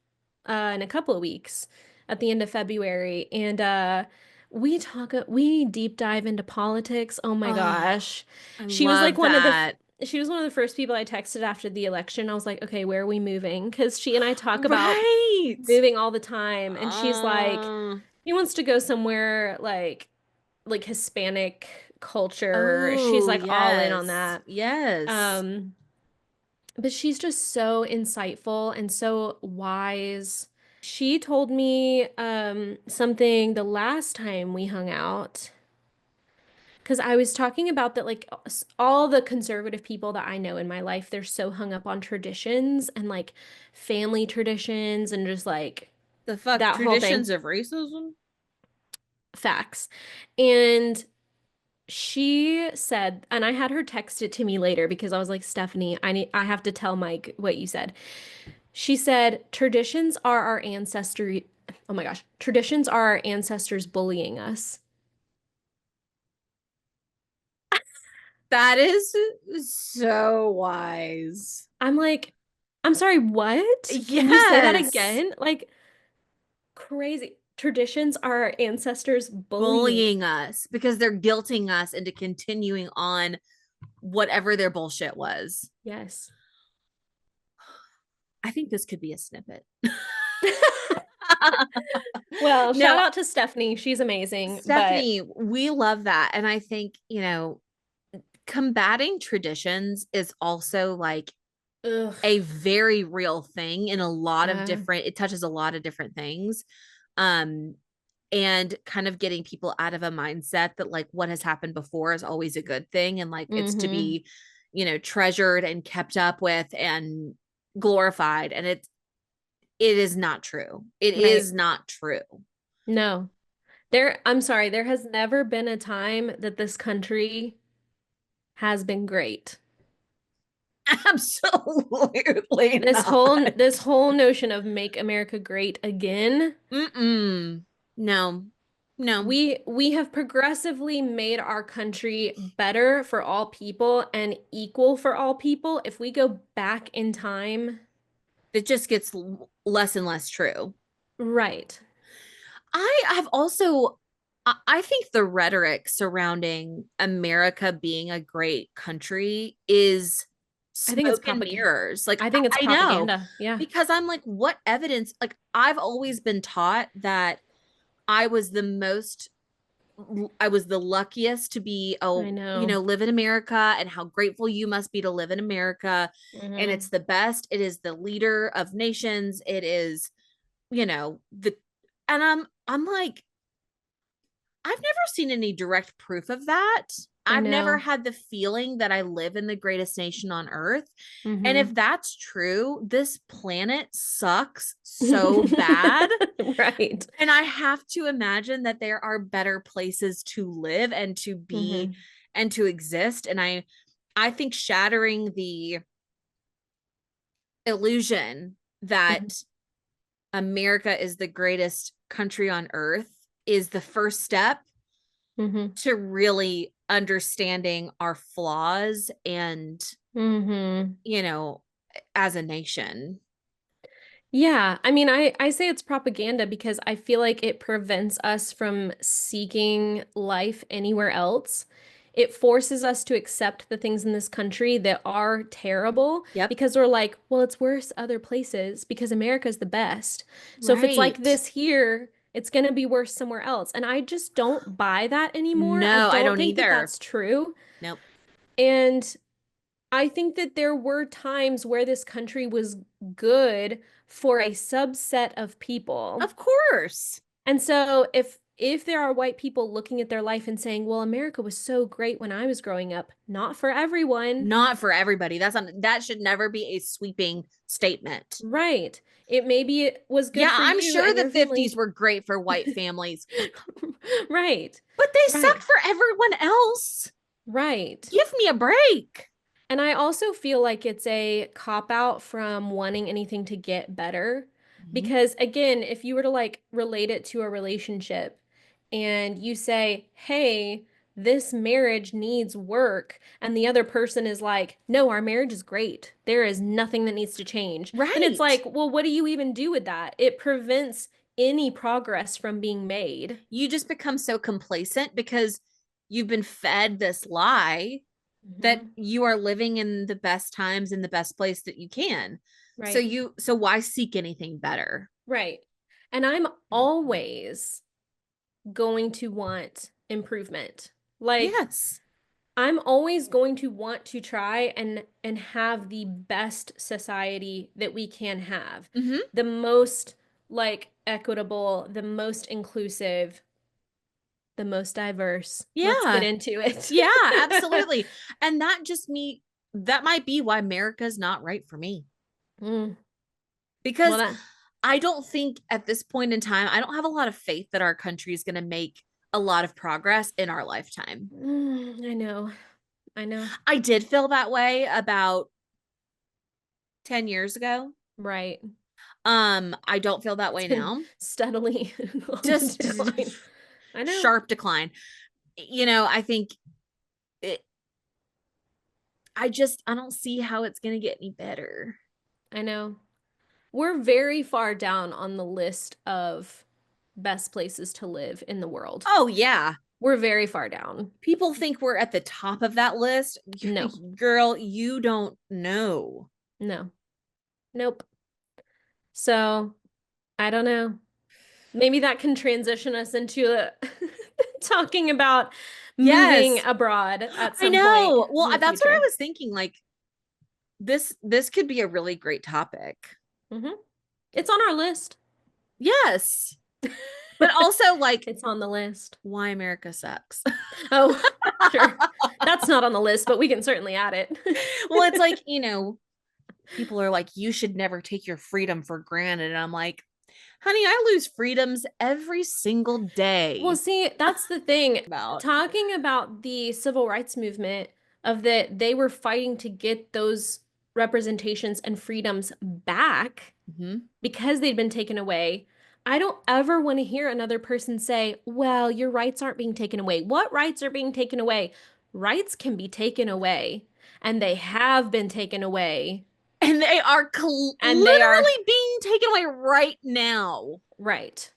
in a couple of weeks at the end of February. And we deep dive into politics. Oh my Oh, gosh. I She was like love that. she was one of the first people I texted after the election. I was like, okay, where are we moving? Because she and I talk about Right. moving all the time. And she's like, Uh, he wants to go somewhere like Hispanic culture. She's oh, like all in on yes. that. Yes. Um, but she's just so insightful and so wise. She told me something the last time we hung out because I was talking about that like all the conservative people that I know in my life, they're so hung up on traditions and like family traditions and just like The fuck that whole thing. traditions of racism? Facts. And she said, and I had her text it to me later because I was like, Stephanie, I have to tell Mike what you said. She said, traditions are our ancestry. Oh my gosh, traditions are our ancestors bullying us. That is so wise. I'm like, I'm sorry, what? Can you say that Yes. again? Like, crazy. Traditions are our ancestors bullying. Bullying us because they're guilting us into continuing on whatever their bullshit was. Yes. I think this could be a snippet. Well, shout No, out to Stephanie. She's amazing, but Stephanie, we love that. And I think, combating traditions is also like ugh, a very real thing in a lot of yeah. different, it touches a lot of different things. Um, and kind of getting people out of a mindset that like what has happened before is always a good thing and like it's to Mm-hmm. be treasured and kept up with and glorified. And it is not true. It Right. is not true. No. I'm sorry, there has never been a time that this country has been great. Absolutely This not. whole notion of make America great again, Mm-mm. No, no. we have progressively made our country better for all people and equal for all people. If we go back in time, It just gets less and less true. right. I have also, I think the rhetoric surrounding America being a great country is I think it's smoke and propaganda. mirrors. Like, I think it's I know, propaganda. Yeah. because I'm like, what evidence? Like, I've always been taught that I was the most, I was the luckiest to be, I know. live in America, and how grateful you must be to live in America. And it's Hmm. the best. It is the leader of nations. It is, the, and I'm like, I've never seen any direct proof of that. I I've never know. had the feeling that I live in the greatest nation on earth. And Hmm. if that's true, this planet sucks so bad. Right. And I have to imagine that there are better places to live and to be Hmm. and to exist. And I think shattering the illusion Hmm. that America is the greatest country on earth is the first step Hmm. to really understanding our flaws and, Hmm. you know, as a nation. Yeah, I mean, I say it's propaganda because I feel like it prevents us from seeking life anywhere else. It forces us to accept the things in this country that are terrible Yep. because we're like, well, it's worse other places because America's the best. So if it's like Right. this here, it's going to be worse somewhere else. And I just don't buy that anymore. I No, I don't don't think that either. that's true. Nope. And I think that there were times where this country was good for a subset of people. Of course. And so if there are white people looking at their life and saying, "Well, America was so great when I was growing up," not for everyone. Not for everybody. That should never be a sweeping statement. Right. It maybe it was good Yeah, for I'm you sure and the your 50s family. were great for white families, Right. but they suck Right. for everyone else. Right. Give me a break. And I also feel like it's a cop out from wanting anything to get better. Mhm. Because again, if you were to like relate it to a relationship and you say, hey, this marriage needs work, and the other person is like, no, our marriage is great. There is nothing that needs to change. Then it's Right. like, well, what do you even do with that? It prevents any progress from being made. You just become so complacent because you've been fed this lie that Hmm. you are living in the best times in the best place that you can. So Right. so why seek anything better? Right. And I'm always going to want improvement. Like Yes. I'm always going to want to try and have the best society that we can have. Mm-hmm. The most like equitable, the most inclusive, the most diverse. Let's get Yeah. into it. Yeah, absolutely. And that might be why America's not right for me. Mm, well, Because that, I don't think at this point in time, I don't have a lot of faith that our country is going to make a lot of progress in our lifetime. I know. I know. I did feel that way about 10 years ago. Right. I don't feel that It's way been now. steadily on the Just decline. I know. sharp decline. I think it, I don't see how it's going to get any better. I know. We're very far down on the list of best places to live in the world. Oh, yeah. We're very far down. People think we're at the top of that list. No, Girl, you don't know. no, nope. So I don't know. Maybe that can transition us into talking about moving Yes, abroad at I some point know. in Well, the that's what I future. was thinking. Like, this could be a really great topic. Hmm. It's on our list. Yes. But also like It's on the list. why America sucks. Oh, sure. That's not on the list, but we can certainly add it. Well, it's like, people are like, you should never take your freedom for granted. And I'm like, honey, I lose freedoms every single Well, day. see, that's the thing. About. Talking about the civil rights movement of that they were fighting to get those representations and freedoms back Mhm. because they'd been taken away. I don't ever want to hear another person say, "Well, your rights aren't being taken away." What rights are being taken away? Rights can be taken away, and they have been taken away, And they are and they are literally being taken away right now. right.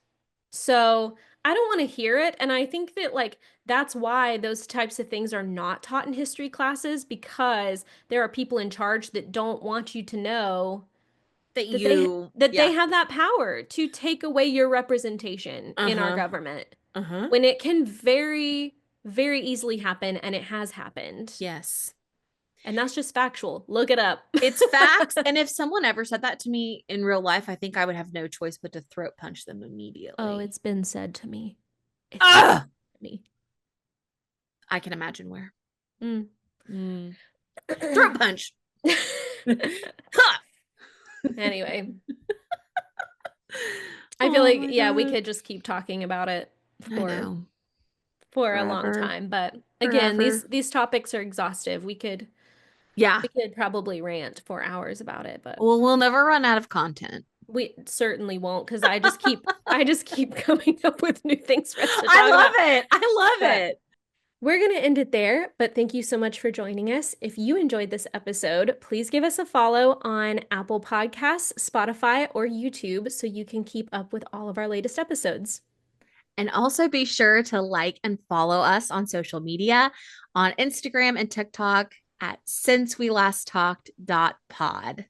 So I don't want to hear it. And I think that, like, that's why those types of things are not taught in history classes because there are people in charge that don't want you to know That that they you, that they yeah. have that power to take away your representation in our Uh-huh. government Uh-huh. when it can very, very easily happen and it has happened. Yes. And that's just factual. Look it up. It's facts. And if someone ever said that to me in real life, I think I would have no choice but to throat punch them Oh, immediately. it's been said to me. It's been Ugh! said to me. I can imagine where. Mm. Mm. Throat punch. Ha! Anyway, I feel Oh like, my yeah, we God. could just keep talking about it I for know. a long Forever. time. But again, Forever. these topics are exhaustive. Yeah. We could probably rant for hours about it, but Well, we'll never run out of content. we certainly won't because I just keep coming up with new things for us to I talk love about. it. I love But it. we're going to end it there, but thank you so much for joining us. If you enjoyed this episode, please give us a follow on Apple Podcasts, Spotify, or YouTube so you can keep up with all of our latest episodes. And also be sure to like and follow us on social media on Instagram and TikTok at since we last talked.pod.